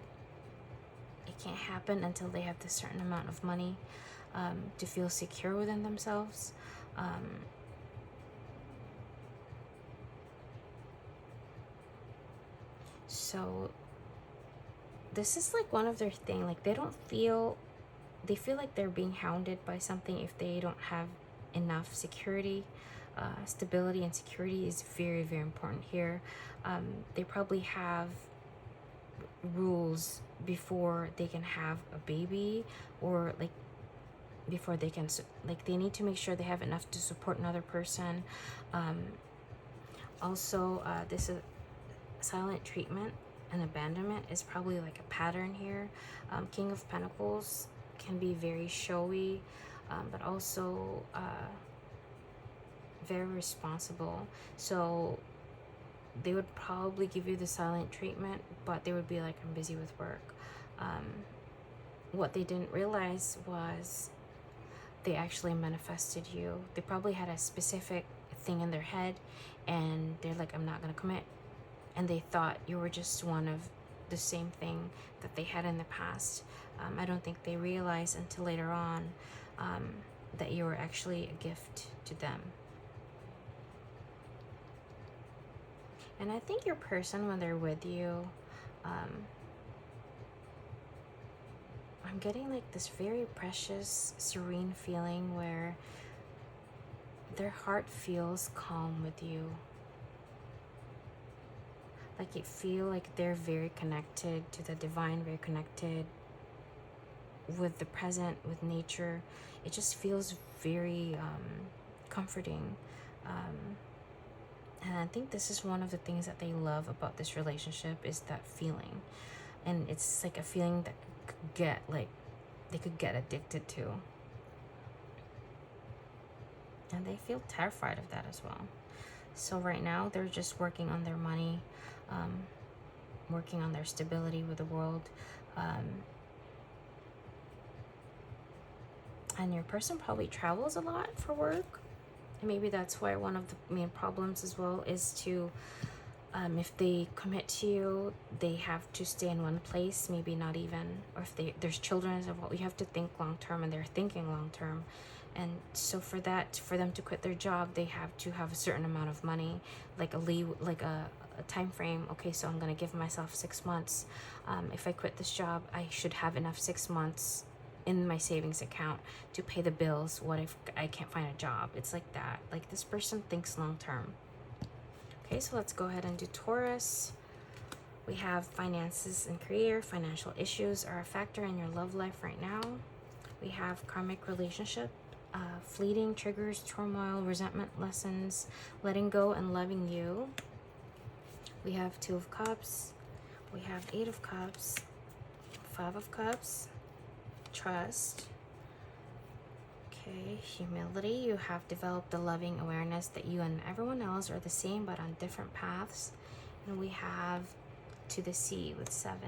A: It can't happen until they have this certain amount of money to feel secure within themselves. So this is like one of their thing. Like they feel like they're being hounded by something if they don't have enough security. Stability and security is very, very important here. They probably have rules before they can have a baby, or like before they can, like they need to make sure they have enough to support another person. Also, this is silent treatment and abandonment is probably like a pattern here. King of Pentacles can be very showy, but also very responsible. So they would probably give you the silent treatment, but they would be like, I'm busy with work. What they didn't realize was they actually manifested you. They probably had a specific thing in their head and they're like, I'm not gonna commit. And they thought you were just one of the same thing that they had in the past. I don't think they realized until later on that you were actually a gift to them. And I think your person, when they're with you, I'm getting like this very precious, serene feeling where their heart feels calm with you. Like you feel like they're very connected to the divine, very connected with the present, with nature. It just feels very comforting. And I think this is one of the things that they love about this relationship, is that feeling. And it's like a feeling that could get like, they could get addicted to. And they feel terrified of that as well. So right now they're just working on their money, working on their stability with the world. And your person probably travels a lot for work. And maybe that's why one of the main problems as well is to, if they commit to you, they have to stay in one place, maybe not even, or if there's children as well, you have to think long term, and they're thinking long term. And so for them to quit their job, they have to have a certain amount of money, like a time frame. Okay, so I'm gonna give myself 6 months. If I quit this job, I should have enough 6 months in my savings account to pay the bills. What if I can't find a job? It's like that. Like this person thinks long term. Okay, so let's go ahead and do Taurus. We have finances and career. Financial issues are a factor in your love life right now. We have karmic relationship, fleeting triggers, turmoil, resentment, lessons, letting go and loving you. We have 2 of Cups. We have 8 of Cups, 5 of Cups, trust. Okay, humility. You have developed the loving awareness that you and everyone else are the same but on different paths. And we have to the sea with 7.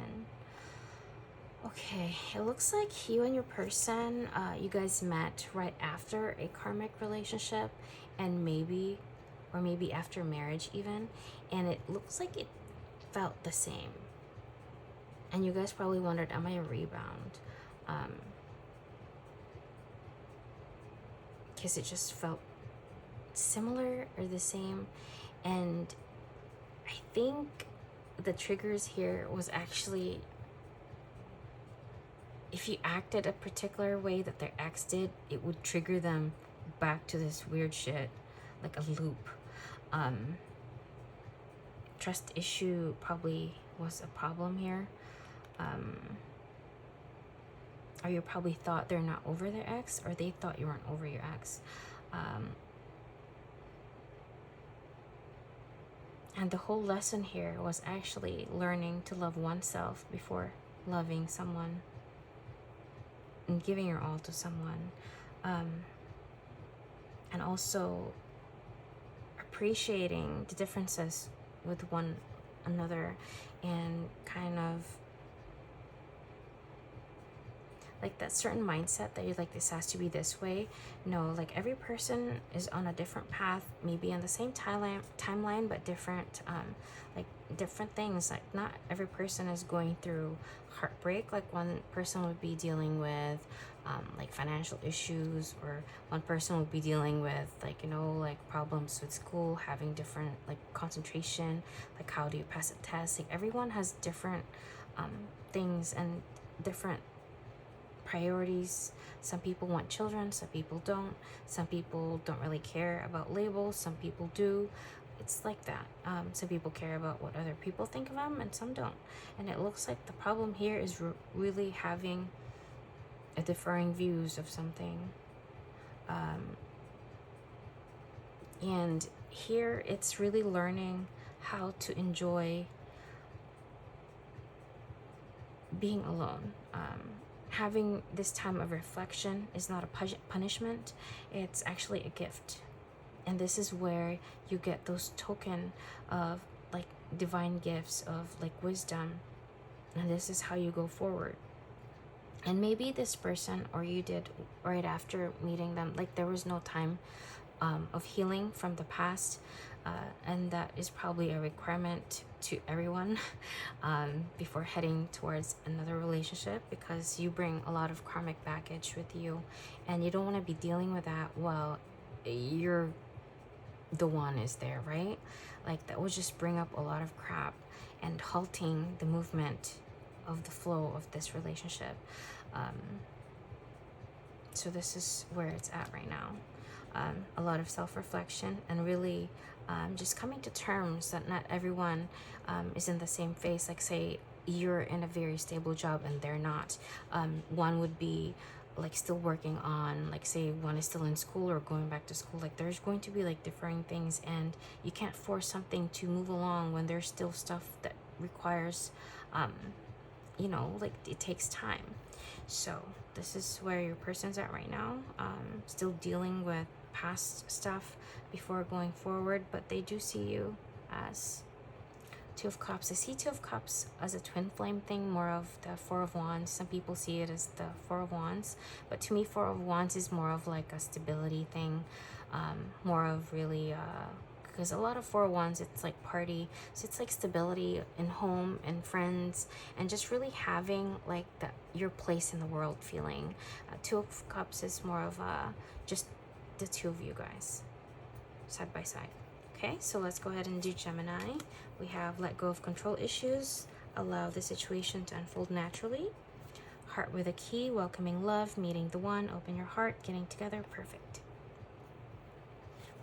A: Okay, it looks like you and your person, you guys met right after a karmic relationship, and maybe after marriage even, and it looks like it felt the same. And you guys probably wondered, am I a rebound? Because it just felt similar or the same. And I think the triggers here was actually, if you acted a particular way that their ex did, it would trigger them back to this weird shit, like a loop. Trust issue probably was a problem here. Or you probably thought they're not over their ex, or they thought you weren't over your ex. And the whole lesson here was actually learning to love oneself before loving someone and giving your all to someone. and also appreciating the differences with one another, and kind of like that certain mindset that you're like, this has to be this way. No, like every person is on a different path, maybe on the same timeline, but different, like different things. Like not every person is going through heartbreak. Like one person would be dealing with like financial issues, or one person would be dealing with like, you know, like problems with school, having different like concentration, like how do you pass a test. Like everyone has different things and different priorities. Some people want children, some people don't. Some people don't really care about labels, some people do. It's like that. Some people care about what other people think of them, and some don't. And it looks like the problem here is really having a differing views of something. And here it's really learning how to enjoy being alone. Having this time of reflection is not a punishment, it's actually a gift. And this is where you get those token of like divine gifts of like wisdom, and this is how you go forward. And maybe this person, or you did right after meeting them, like there was no time of healing from the past, and that is probably a requirement to everyone before heading towards another relationship, because you bring a lot of karmic baggage with you, and you don't want to be dealing with that while you're the one is there, right? Like that would just bring up a lot of crap and halting the movement of the flow of this relationship. So this is where it's at right now. A lot of self-reflection, and really just coming to terms that not everyone is in the same phase. Like say you're in a very stable job and they're not. One would be like still working on, like say one is still in school or going back to school. Like there's going to be like differing things, and you can't force something to move along when there's still stuff that requires you know, like it takes time. So this is where your person's at right now, still dealing with past stuff before going forward, but they do see you as Two of Cups. I see Two of Cups as a twin flame thing, more of the Four of Wands. Some people see it as the Four of Wands, but to me Four of Wands is more of like a stability thing, more of really because a lot of Four of Wands, it's like party, so it's like stability in home and friends, and just really having like your place in the world feeling. Two of Cups is more of just the two of you guys side by side. Okay, so let's go ahead and do Gemini. We have let go of control issues, allow the situation to unfold naturally. Heart with a key, welcoming love, meeting the one, open your heart, getting together, perfect.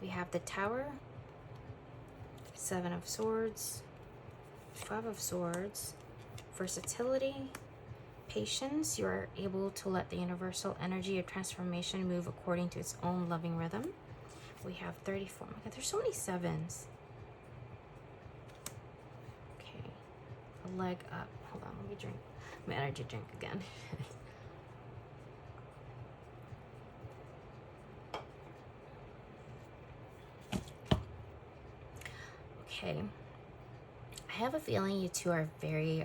A: We have the Tower, Seven of Swords, Five of Swords, versatility, patience. You are able to let the universal energy of transformation move according to its own loving rhythm. We have 34. Oh my God, there's so many sevens. Okay, a leg up. Hold on, let me drink my energy drink again. Okay, I have a feeling you two are very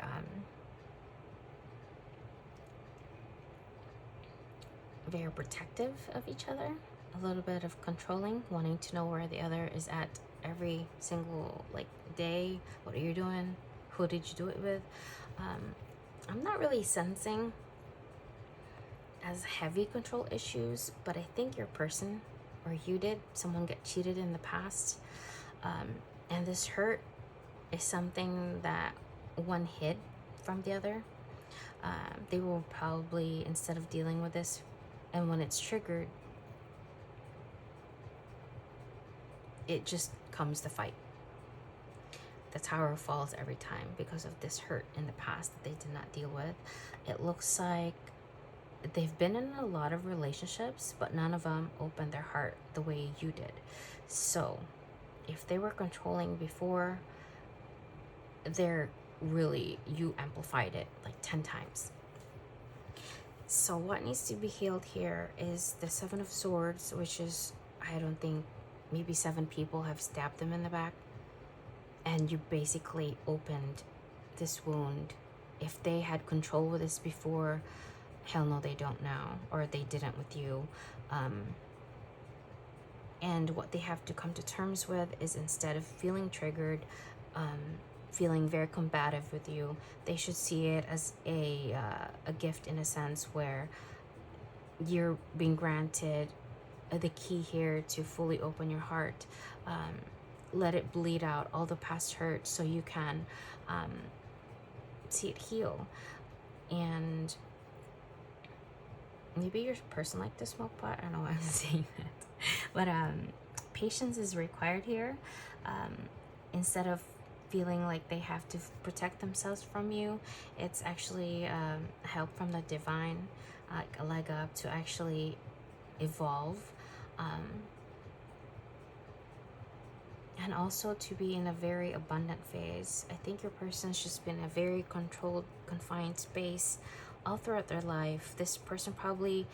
A: very protective of each other, a little bit of controlling, wanting to know where the other is at every single like day. What are you doing? Who did you do it with? I'm not really sensing as heavy control issues, but I think your person, or you did, someone get cheated in the past, and this hurt is something that one hid from the other. They will probably, instead of dealing with this, and when it's triggered, it just comes to fight. The Tower falls every time because of this hurt in the past that they did not deal with. It looks like they've been in a lot of relationships, but none of them opened their heart the way you did. So if they were controlling before, they're really, you amplified it like 10 times. So what needs to be healed here is the Seven of Swords, which is I don't think, maybe 7 people have stabbed them in the back, and you basically opened this wound. If they had control with this before, hell no, they don't now, or they didn't with you. And what they have to come to terms with is, instead of feeling triggered, feeling very combative with you, they should see it as a gift, in a sense, where you're being granted the key here to fully open your heart, let it bleed out all the past hurt, so you can see it heal. And maybe your person like to smoke pot, I don't know why I'm saying that, but patience is required here. Instead of feeling like they have to protect themselves from you, it's actually help from the divine, like a leg up to actually evolve, and also to be in a very abundant phase. I think your person's just been in a very controlled, confined space all throughout their life. This person probably,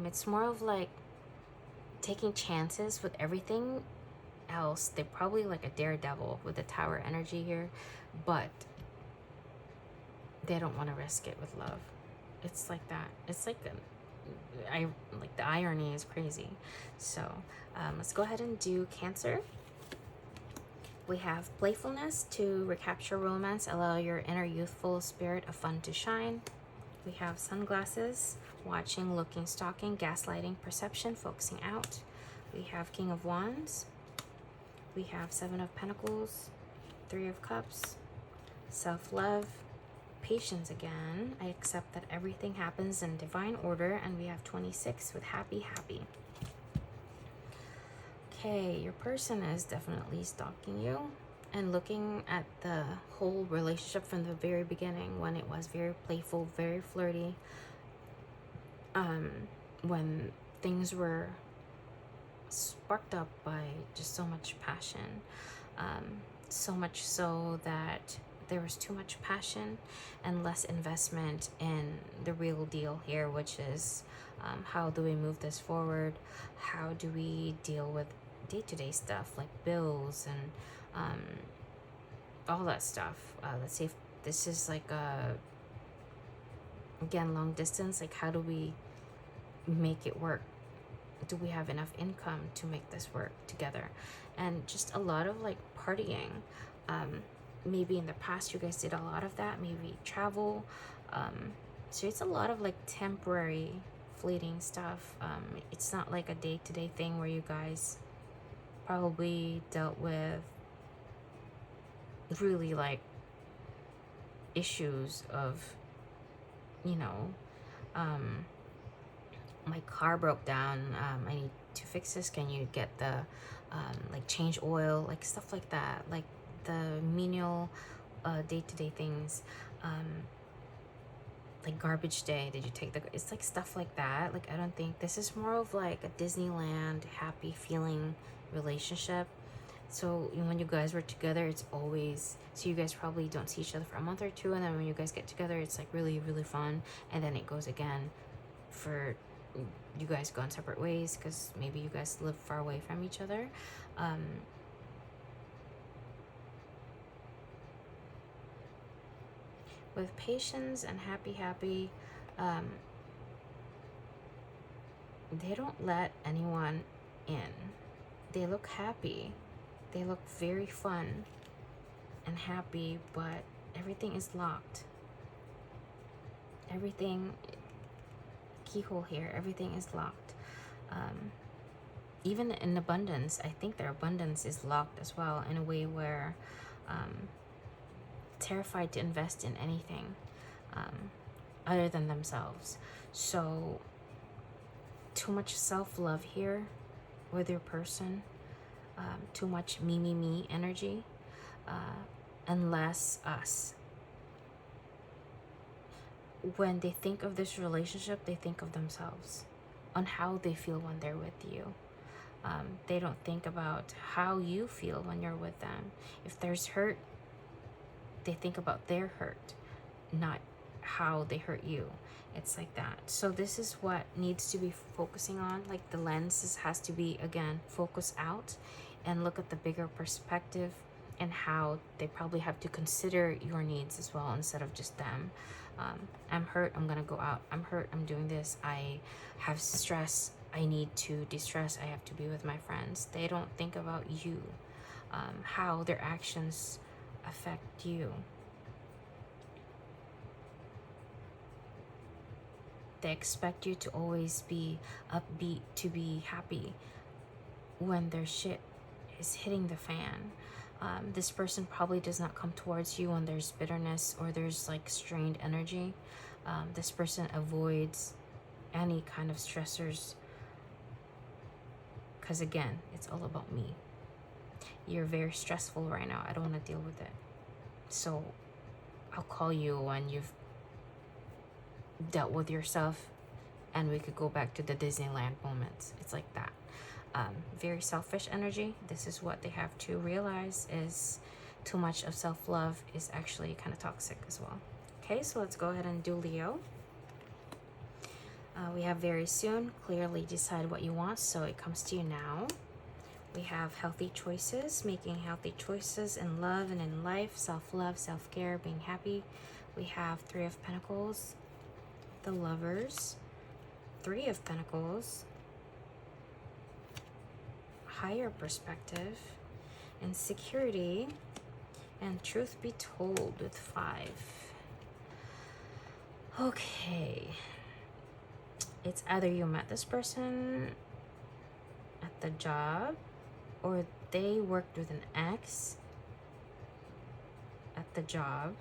A: it's more of like taking chances with everything else. They're probably like a daredevil with the Tower energy here, but they don't want to risk it with love. It's like that. It's like like the irony is crazy. So let's go ahead and do Cancer. We have playfulness to recapture romance, allow your inner youthful spirit of fun to shine. We have sunglasses, watching, looking, stalking, gaslighting, perception, focusing out. We have King of Wands. We have 7 of Pentacles, 3 of Cups, self-love, patience again. I accept that everything happens in divine order. And we have 26 with happy, happy. Okay, your person is definitely stalking you and looking at the whole relationship from the very beginning, when it was very playful, very flirty, when things were sparked up by just so much passion, so much so that there was too much passion and less investment in the real deal here, which is how do we move this forward? How do we deal with day-to-day stuff like bills and all that stuff? Let's say if this is like again, long distance, like how do we make it work? Do we have enough income to make this work together? And just a lot of like partying. Maybe in the past you guys did a lot of that, maybe travel. So it's a lot of like temporary fleeting stuff. It's not like a day-to-day thing where you guys probably dealt with really like issues of, you know, my car broke down, I need to fix this, can you get the like change oil, like stuff like that, like the menial day-to-day things, like garbage day, did you take the, it's like stuff like that. Like I don't think this is, more of like a Disneyland happy feeling relationship. So when you guys were together, it's always, so you guys probably don't see each other for a month or two, and then when you guys get together, it's like really, really fun, and then it goes again for you guys go in separate ways because maybe you guys live far away from each other. With patience and happy, happy, they don't let anyone in. They look happy. They look very fun and happy, but everything is locked. Everything, keyhole here, everything is locked. Even in abundance, I think their abundance is locked as well, in a way where terrified to invest in anything other than themselves. So too much self-love here with your person, too much me, me, me energy, and less us. When they think of this relationship, they think of themselves, on how they feel when they're with you. They don't think about how you feel when you're with them. If there's hurt, they think about their hurt, not how they hurt you. It's like that. So this is what needs to be focusing on. Like the lenses has to be, again, focus out and look at the bigger perspective and how they probably have to consider your needs as well instead of just them. I'm hurt, I'm gonna go out. I'm hurt, I'm doing this. I have stress, I need to de-stress. I have to be with my friends. They don't think about you, how their actions affect you. They expect you to always be upbeat, to be happy when their shit is hitting the fan. This person probably does not come towards you when there's bitterness or there's like strained energy. This person avoids any kind of stressors because, again, it's all about me. You're very stressful right now. I don't want to deal with it. So I'll call you when you've dealt with yourself and we could go back to the Disneyland moments. It's like that. Very selfish energy. This is what they have to realize, is too much of self-love is actually kind of toxic as well. Okay, so let's go ahead and do Leo. We have very soon. Clearly decide what you want, so it comes to you now. We have healthy choices, making healthy choices in love and in life, self-love, self-care, being happy. We have Three of Pentacles, the Lovers, Three of Pentacles, higher perspective, insecurity, and truth be told with Five. Okay. It's either you met this person at the job or they worked with an ex at the job,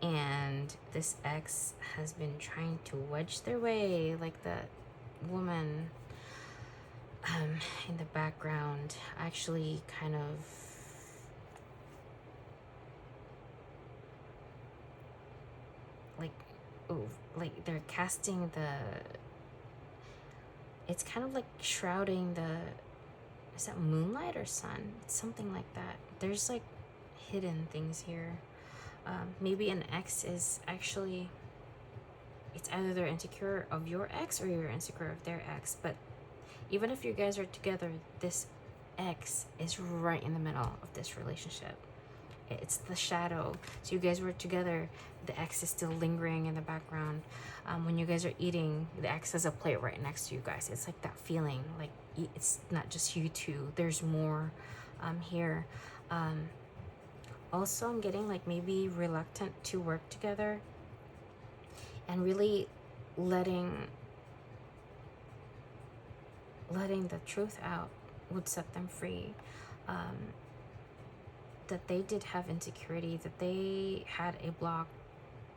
A: and this ex has been trying to wedge their way, like that woman in the background actually kind of like, oh, like they're casting the, it's kind of like shrouding the, is that moonlight or sun? It's something like that. There's like hidden things here. Maybe an ex is actually, it's either they're insecure of your ex or you're insecure of their ex. But even if you guys are together, this ex is right in the middle of this relationship. It's the shadow. So you guys were together, the ex is still lingering in the background. When you guys are eating, the ex has a plate right next to you guys. It's like that feeling, like it's not just you two. There's more here. Also, I'm getting like maybe reluctant to work together, and really letting the truth out would set them free. That they did have insecurity, that they had a blocked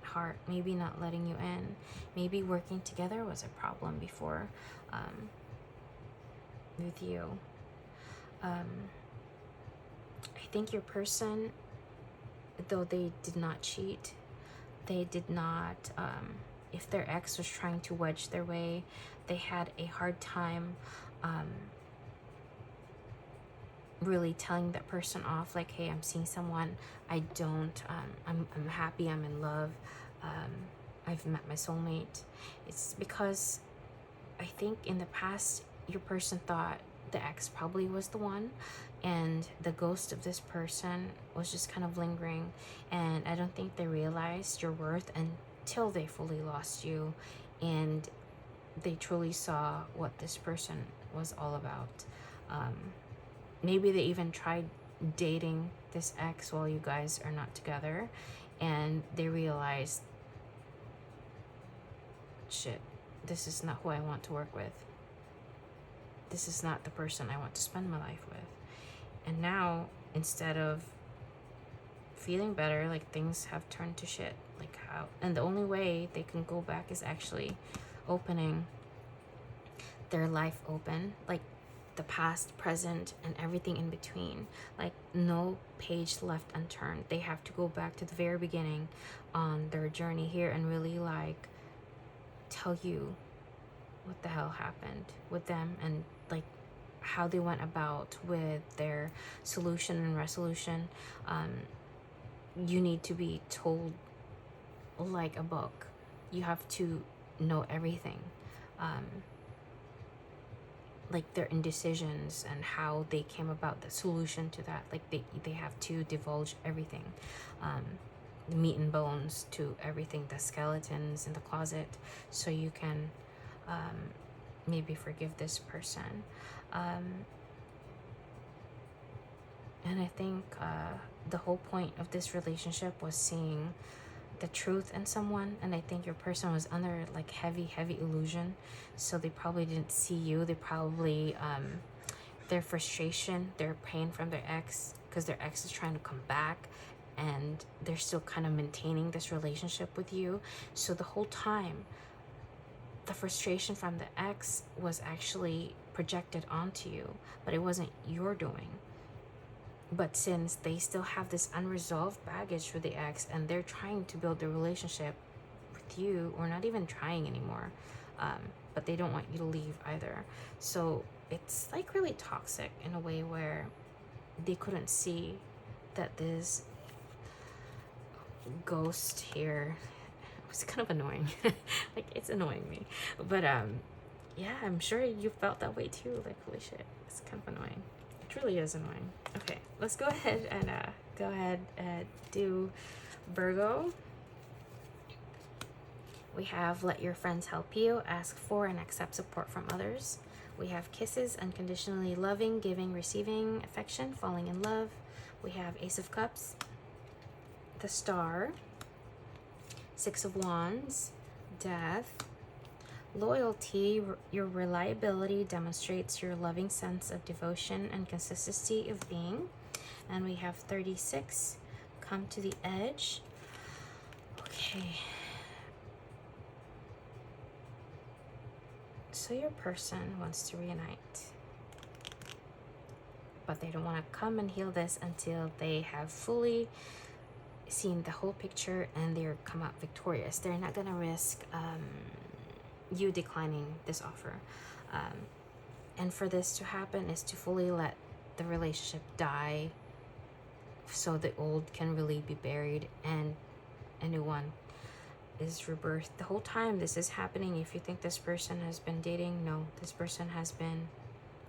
A: heart, maybe not letting you in. Maybe working together was a problem before with you. I think your person, though they did not cheat, they did not, if their ex was trying to wedge their way, they had a hard time really telling that person off, like, hey, I'm seeing someone, I don't, I'm happy, I'm in love, I've met my soulmate. It's because I think in the past your person thought the ex probably was the one, and the ghost of this person was just kind of lingering, and I don't think they realized your worth until they fully lost you and they truly saw what this person was all about. Maybe they even tried dating this ex while you guys are not together, and they realized, shit, this is not who I want to work with. This is not the person I want to spend my life with. And now, instead of feeling better, like things have turned to shit. Like how, and the only way they can go back is actually opening their life open, like the past, present, and everything in between. Like no page left unturned. They have to go back to the very beginning on their journey here and really like tell you what the hell happened with them, and like how they went about with their solution and resolution. You need to be told like a book. you have to know everything, like their indecisions and how they came about the solution to that. Like they have to divulge everything, the meat and bones to everything, the skeletons in the closet, so you can maybe forgive this person. And I think the whole point of this relationship was seeing the truth in someone, and I think your person was under like heavy illusion, so they probably didn't see you. They probably their frustration, their pain from their ex, because their ex is trying to come back and they're still kind of maintaining this relationship with you. So the whole time the frustration from the ex was actually projected onto you, but it wasn't your doing. But since they still have this unresolved baggage with the ex, and they're trying to build the relationship with you, or not even trying anymore, but they don't want you to leave either. So it's like really toxic in a way where they couldn't see that this ghost here was kind of annoying. Like, it's annoying me. But yeah, I'm sure you felt that way too. Like, holy shit, it's kind of annoying. It really is annoying. Okay, let's go ahead and do Virgo. We have let your friends help you, ask for and accept support from others. We have kisses, unconditionally loving, giving, receiving affection, falling in love. We have Ace of Cups, the Star, Six of Wands, Death, loyalty. Your reliability demonstrates your loving sense of devotion and consistency of being. And we have 36, come to the edge. Okay. So your person wants to reunite, but they don't want to come and heal this until they have fully seen the whole picture and they're come out victorious. They're not going to risk you declining this offer. And for this to happen is to fully let the relationship die, so the old can really be buried and a new one is rebirthed. The whole time this is happening, if you think this person has been dating, no, this person has been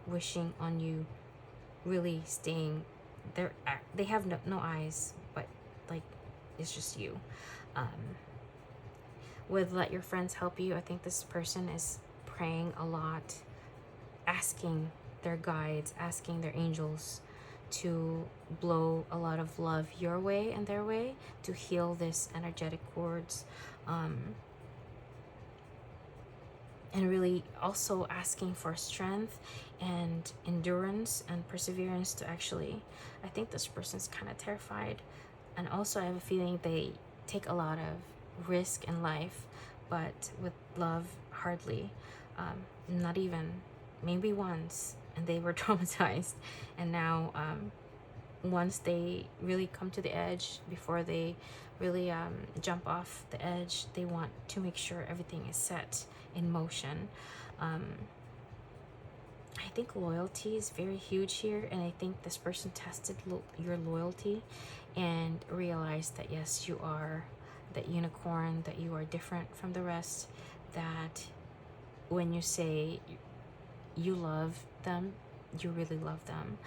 A: wishing on you really staying there. They have no eyes, but like, it's just you. With let your friends help you, I think this person is praying a lot, asking their guides, asking their angels to blow a lot of love your way and their way to heal this energetic cords, and really also asking for strength and endurance and perseverance to actually, I think this person's kind of terrified, and also I have a feeling they take a lot of risk in life, but with love hardly. Not even, maybe once, and they were traumatized, and now once they really come to the edge, before they really jump off the edge, they want to make sure everything is set in motion. I think loyalty is very huge here, and I think this person tested your loyalty and realized that yes, you are that unicorn, that you are different from the rest, that when you say you love them, you really love them.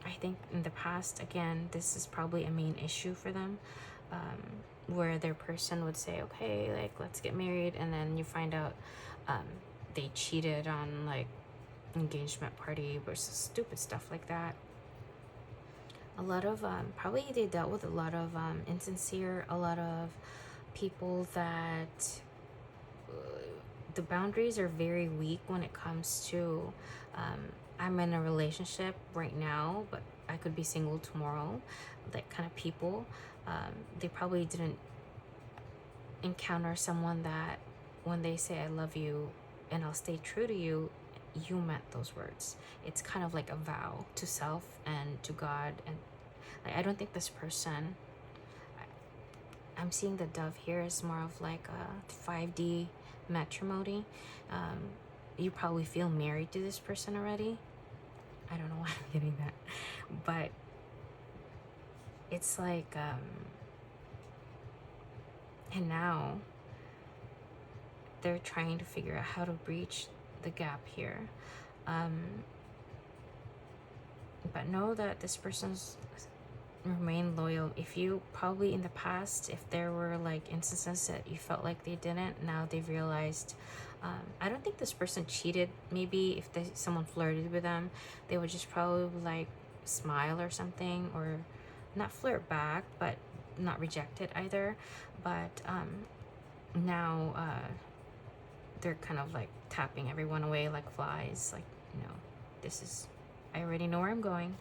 A: I think in the past, again, this is probably a main issue for them, where their person would say, okay, like, let's get married, and then you find out they cheated on like engagement party versus stupid stuff like that. A lot of probably they dealt with a lot of insincere, a lot of people that the boundaries are very weak when it comes to I'm in a relationship right now, but I could be single tomorrow. That kind of people, they probably didn't encounter someone that when they say I love you and I'll stay true to you, you meant those words. It's kind of like a vow to self and to God. And like, I don't think this person, I'm seeing the dove here is more of like a 5D matrimony. You probably feel married to this person already. I don't know why I'm getting that, but it's like And now they're trying to figure out how to breach the gap here. But know that this person's remain loyal. If you probably in the past, if there were like instances that you felt like they didn't, now they've realized. I don't think this person cheated. Maybe if someone flirted with them, they would just probably like smile or something, or not flirt back, but not reject it either. But now they're kind of like tapping everyone away like flies. Like, you know, this is, I already know where I'm going.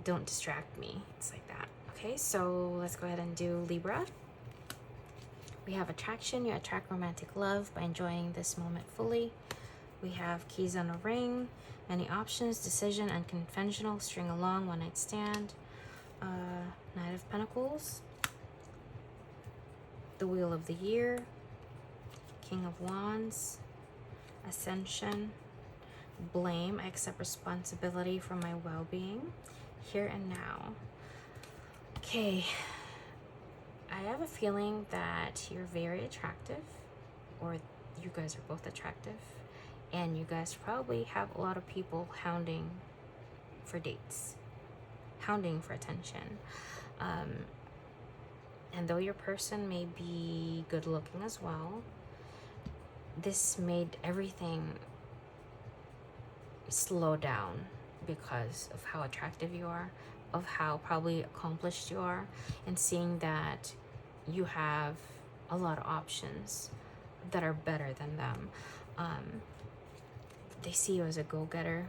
A: Don't distract me. It's like that. Okay, so let's go ahead and do Libra. We have attraction. You attract romantic love by enjoying this moment fully. We have keys on a ring, many options, decision, unconventional, string along, one night stand, Knight of Pentacles, the Wheel of the Year, King of Wands, Ascension, blame. I accept responsibility for my well-being, here and now. Okay. I have a feeling that you're very attractive, or you guys are both attractive, and you guys probably have a lot of people hounding for dates, hounding for attention. And though your person may be good looking as well, this made everything slow down because of how attractive you are, of how probably accomplished you are, and seeing that you have a lot of options that are better than them. They see you as a go-getter.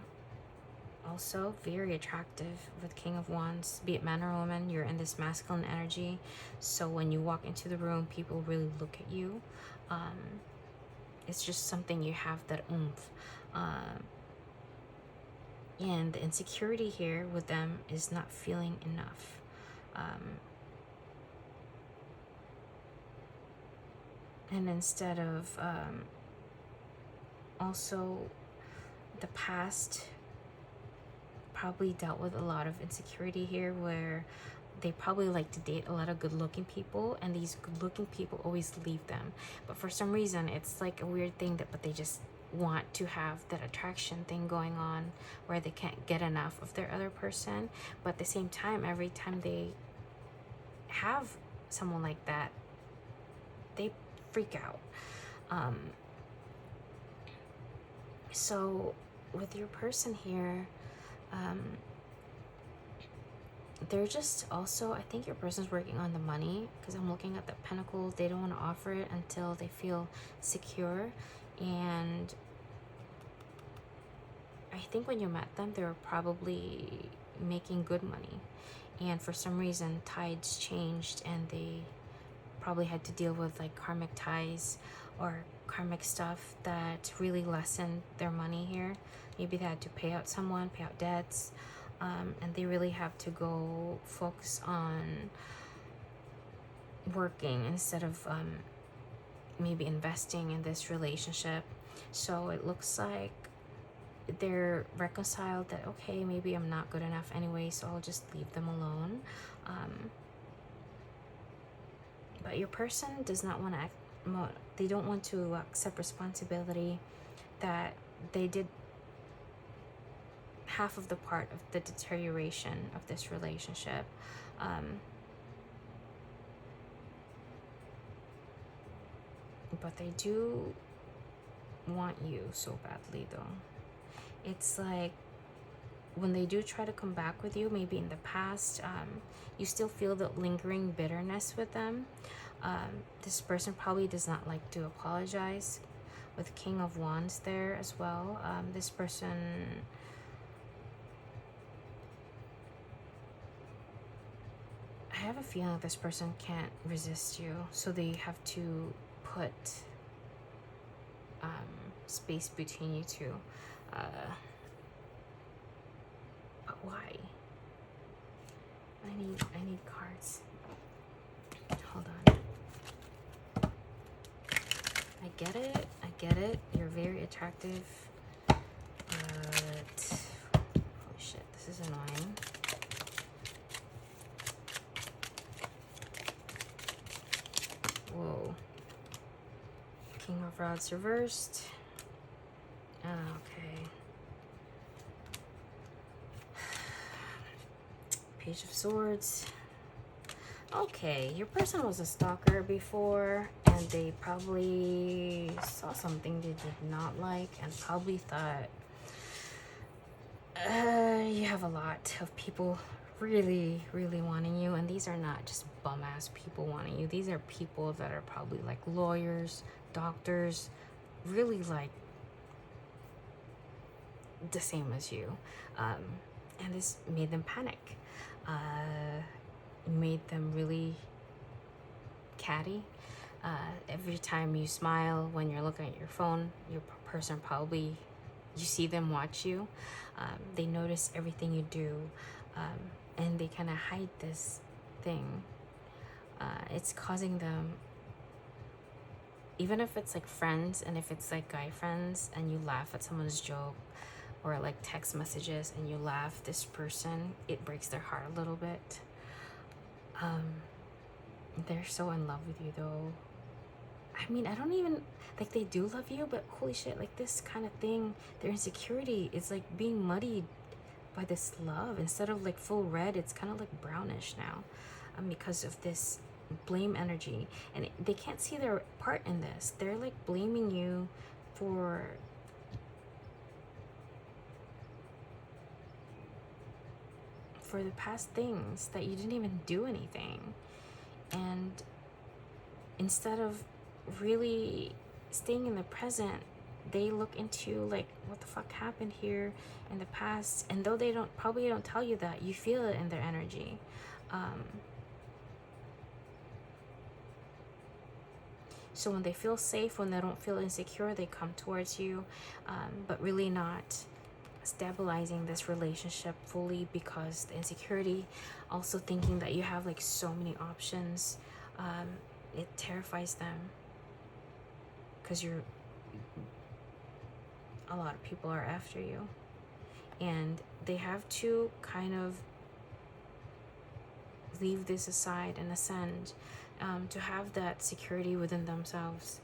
A: Also very attractive with King of Wands. Be it man or woman, you're in this masculine energy, so when you walk into the room, people really look at you. It's just something you have, that oomph. And the insecurity here with them is not feeling enough. And instead of also the past probably dealt with a lot of insecurity here, where they probably like to date a lot of good-looking people, and these good-looking people always leave them. But for some reason, it's like a weird thing but they just want to have that attraction thing going on, where they can't get enough of their other person. But at the same time, every time they have someone like that, they freak out. So with your person here, they're just also, I think your person's working on the money, because I'm looking at the Pentacle. They don't want to offer it until they feel secure. And I think when you met them, they were probably making good money, and for some reason tides changed, and they probably had to deal with like karmic ties or karmic stuff that really lessened their money here. Maybe they had to pay out someone, pay out debts, and they really have to go focus on working instead of maybe investing in this relationship. So it looks like they're reconciled that, okay, maybe I'm not good enough anyway, so I'll just leave them alone. But your person does not want to act, they don't want to accept responsibility that they did half of the part of the deterioration of this relationship. But they do want you so badly though. It's like when they do try to come back with you, maybe in the past, you still feel the lingering bitterness with them. This person probably does not like to apologize, with King of Wands there as well. This person, I have a feeling this person can't resist you, so they have to put space between you two. But why? I need cards. Hold on. I get it. You're very attractive. But holy shit, this is annoying. Whoa. King of Rods reversed. Okay. Page of Swords. Okay, your person was a stalker before, and they probably saw something they did not like and probably thought you have a lot of people really wanting you, and these are not just bum ass people wanting you. These are people that are probably like lawyers, doctors, really like the same as you, and this made them panic, made them really catty. Every time you smile when you're looking at your phone, your person probably, you see them watch you. They notice everything you do, and they kind of hide this thing. It's causing them, even if it's like friends, and if it's like guy friends and you laugh at someone's joke, or like text messages and you laugh, this person, it breaks their heart a little bit. They're so in love with you though. I mean, I don't even, like, they do love you, but holy shit, like this kind of thing, their insecurity is like being muddied by this love. Instead of like full red, it's kind of like brownish now, because of this blame energy. And they can't see their part in this. They're like blaming you for the past things that you didn't even do anything. And instead of really staying in the present, they look into like, what the fuck happened here in the past. And though they probably don't tell you that, you feel it in their energy. So when they feel safe, when they don't feel insecure, they come towards you, but really not stabilizing this relationship fully, because the insecurity, also thinking that you have like so many options, it terrifies them, because a lot of people are after you, and they have to kind of leave this aside and ascend, to have that security within themselves.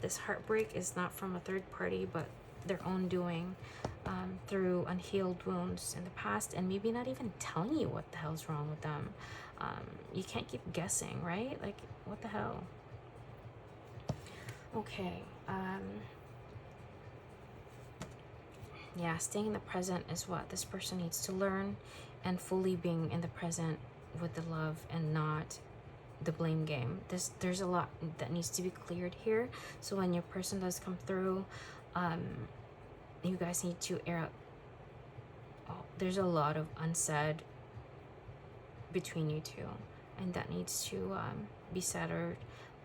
A: This heartbreak is not from a third party, but their own doing, through unhealed wounds in the past, and maybe not even telling you what the hell's wrong with them. You can't keep guessing, right? Like, what the hell? Okay. Yeah, staying in the present is what this person needs to learn, and fully being in the present with the love and not the blame game. There's a lot that needs to be cleared here. So when your person does come through, you guys need to air out. There's a lot of unsaid between you two, and that needs to be settled.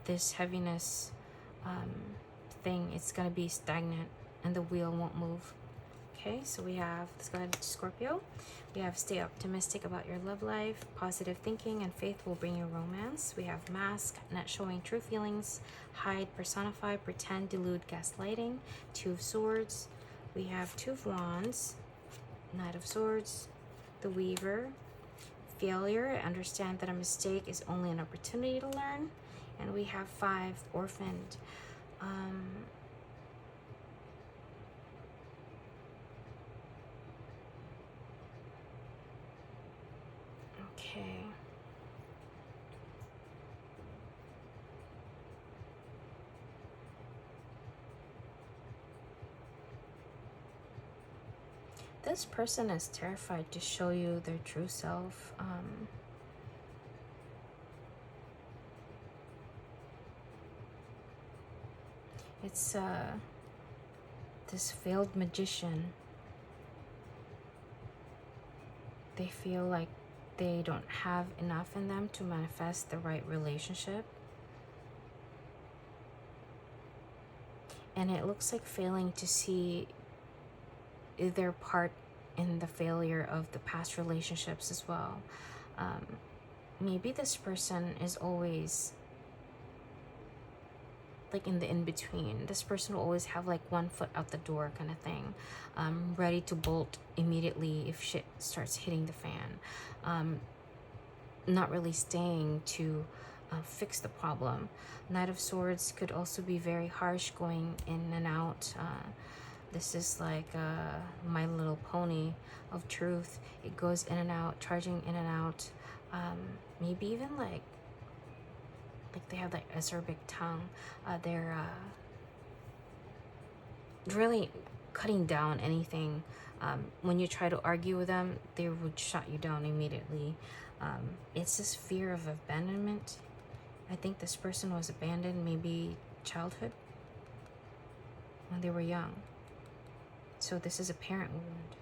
A: This heaviness thing, it's gonna be stagnant and the wheel won't move. Okay, so we have, let's go ahead to Scorpio. We have stay optimistic about your love life. Positive thinking and faith will bring you romance. We have mask, not showing true feelings. Hide, personify, pretend, delude, gaslighting. Two of Swords. We have Two of Wands. Knight of Swords. The Weaver. Failure, understand that a mistake is only an opportunity to learn. And we have Five, Orphaned. Okay. This person is terrified to show you their true self. It's this failed magician. They feel like they don't have enough in them to manifest the right relationship. And it looks like failing to see their part in the failure of the past relationships as well. Maybe this person is always like in the in-between. This person will always have like one foot out the door kind of thing, ready to bolt immediately if shit starts hitting the fan. Not really staying to fix the problem. Knight of Swords could also be very harsh, going in and out. This is like My Little Pony of truth. It goes in and out, charging in and out. Maybe even like they have like acerbic tongue. They're really cutting down anything. When you try to argue with them, they would shut you down immediately. It's this fear of abandonment. I think this person was abandoned, maybe childhood, when they were young. So this is a parent wound.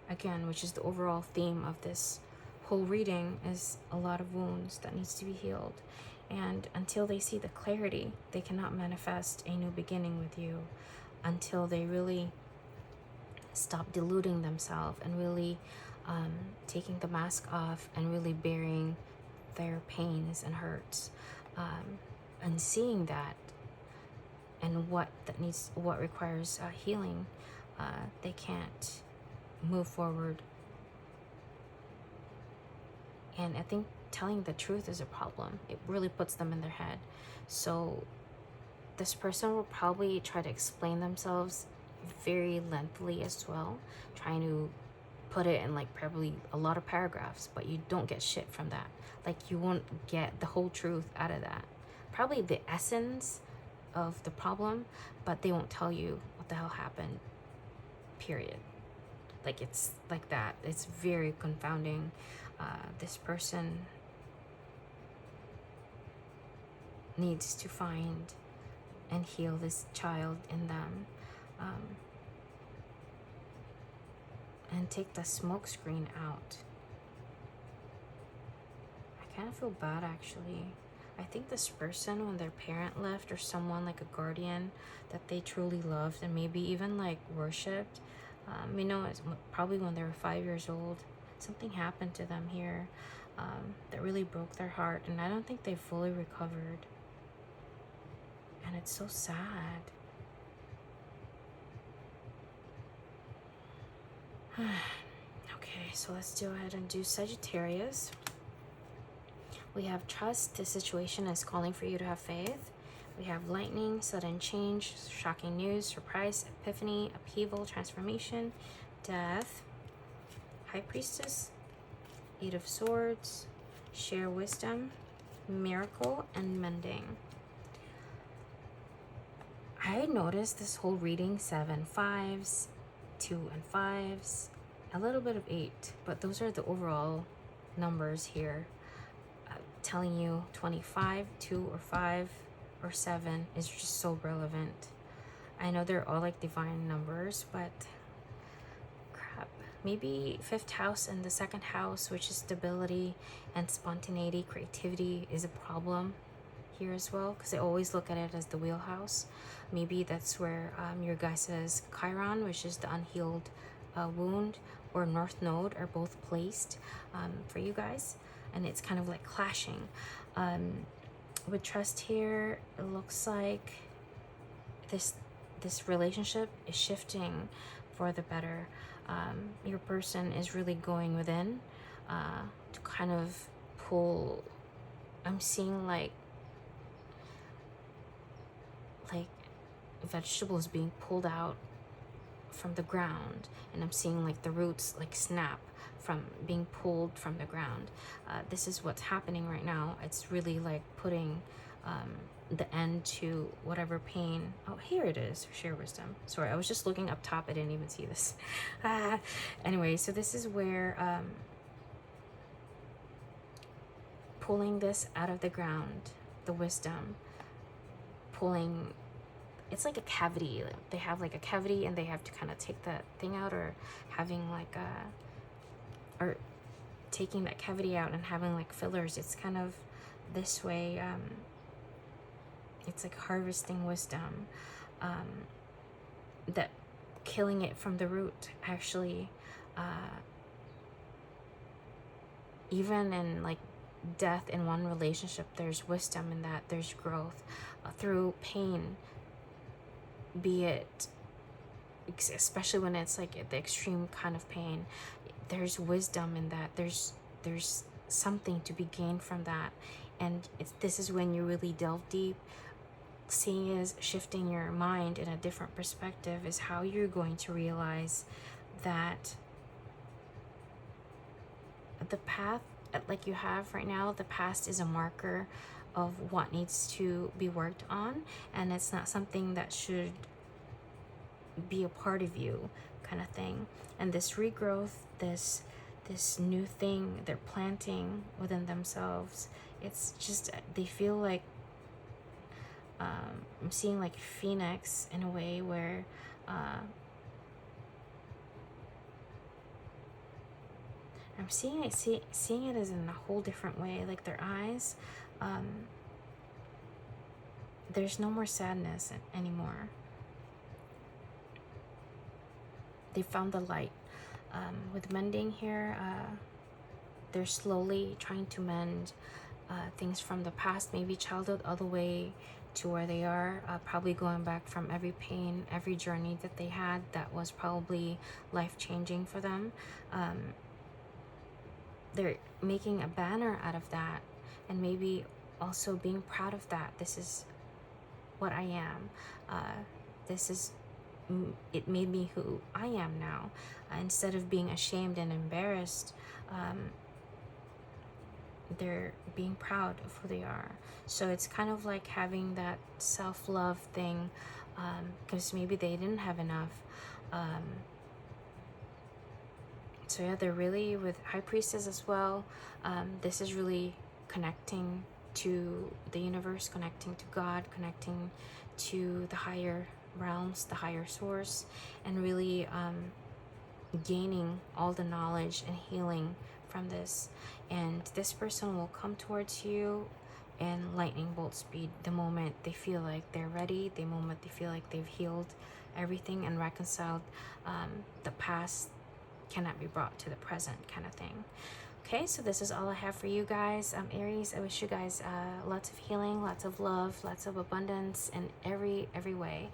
A: Again, which is the overall theme of this whole reading, is a lot of wounds that needs to be healed. And until they see the clarity, they cannot manifest a new beginning with you, until they really stop deluding themselves and really taking the mask off and really bearing their pains and hurts, and seeing that and what requires healing. They can't move forward. And I think telling the truth is a problem. It really puts them in their head. So this person will probably try to explain themselves very lengthily as well, trying to put it in like probably a lot of paragraphs, but you don't get shit from that. Like, you won't get the whole truth out of that. Probably the essence of the problem, but they won't tell you what the hell happened, period. Like, it's like that. It's very confounding. This person needs to find and heal this child in them, and take the smoke screen out. I kind of feel bad, actually. I think this person, when their parent left, or someone like a guardian that they truly loved and maybe even like worshipped, it's probably when they were 5 years old, something happened to them here that really broke their heart, and I don't think they fully recovered. And it's so sad. Okay, so let's go ahead and do Sagittarius. We have trust. This situation is calling for you to have faith. We have lightning, sudden change, shocking news, surprise, epiphany, upheaval, transformation, death, High Priestess, Eight of Swords, share wisdom, miracle, and mending. I noticed this whole reading 7 5s, 2 and 5s, a little bit of 8, but those are the overall numbers here. Telling you 25, 2 or 5 or 7 is just so relevant. I know they're all like divine numbers, but crap. Maybe 5th house and the 2nd house, which is stability and spontaneity, creativity, is a problem here as well, because I always look at it as the wheelhouse. Maybe that's where your guys' Chiron, which is the unhealed wound, or North Node are both placed for you guys, and it's kind of like clashing. With trust here, it looks like this relationship is shifting for the better. Your person is really going within to kind of pull. I'm seeing like vegetables being pulled out from the ground, and I'm seeing like the roots like snap from being pulled from the ground. This is what's happening right now. It's really like putting the end to whatever pain. Oh, here it is. Share wisdom. Sorry, I was just looking up top. I didn't even see this. Anyway, so this is where pulling this out of the ground, the wisdom, pulling, it's like a cavity. They have like a cavity and they have to kind of take that thing out, or having like or taking that cavity out and having like fillers. It's kind of this way. It's like harvesting wisdom, that killing it from the root, actually. Even in like death in one relationship, there's wisdom in that. There's growth through pain, be it especially when it's like the extreme kind of pain. There's wisdom in that. There's something to be gained from that, And this is when you really delve deep. Seeing is shifting your mind in a different perspective is how you're going to realize that the path like you have right now, the past is a marker of what needs to be worked on, and it's not something that should be a part of you, kind of thing. And this regrowth, this new thing they're planting within themselves, it's just, they feel like I'm seeing like phoenix in a way where I'm seeing it as in a whole different way. Like their eyes, there's no more sadness anymore. They found the light. With mending here, they're slowly trying to mend things from the past, maybe childhood, all the way to where they are, probably going back from every pain, every journey that they had that was probably life-changing for them. They're making a banner out of that, and maybe also being proud of that. This is what I am. This is, it made me who I am now. Instead of being ashamed and embarrassed, they're being proud of who they are. So it's kind of like having that self-love thing, because maybe they didn't have enough. So yeah, they're really, with High Priestess as well, this is really connecting to the universe, connecting to God, connecting to the higher realms, the higher source, and really gaining all the knowledge and healing from this. And this person will come towards you in lightning bolt speed the moment they feel like they're ready, the moment they feel like they've healed everything and reconciled the past cannot be brought to the present, kind of thing. Okay, so this is all I have for you guys. Aries, I wish you guys lots of healing, lots of love, lots of abundance in every way.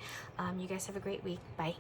A: You guys have a great week. Bye.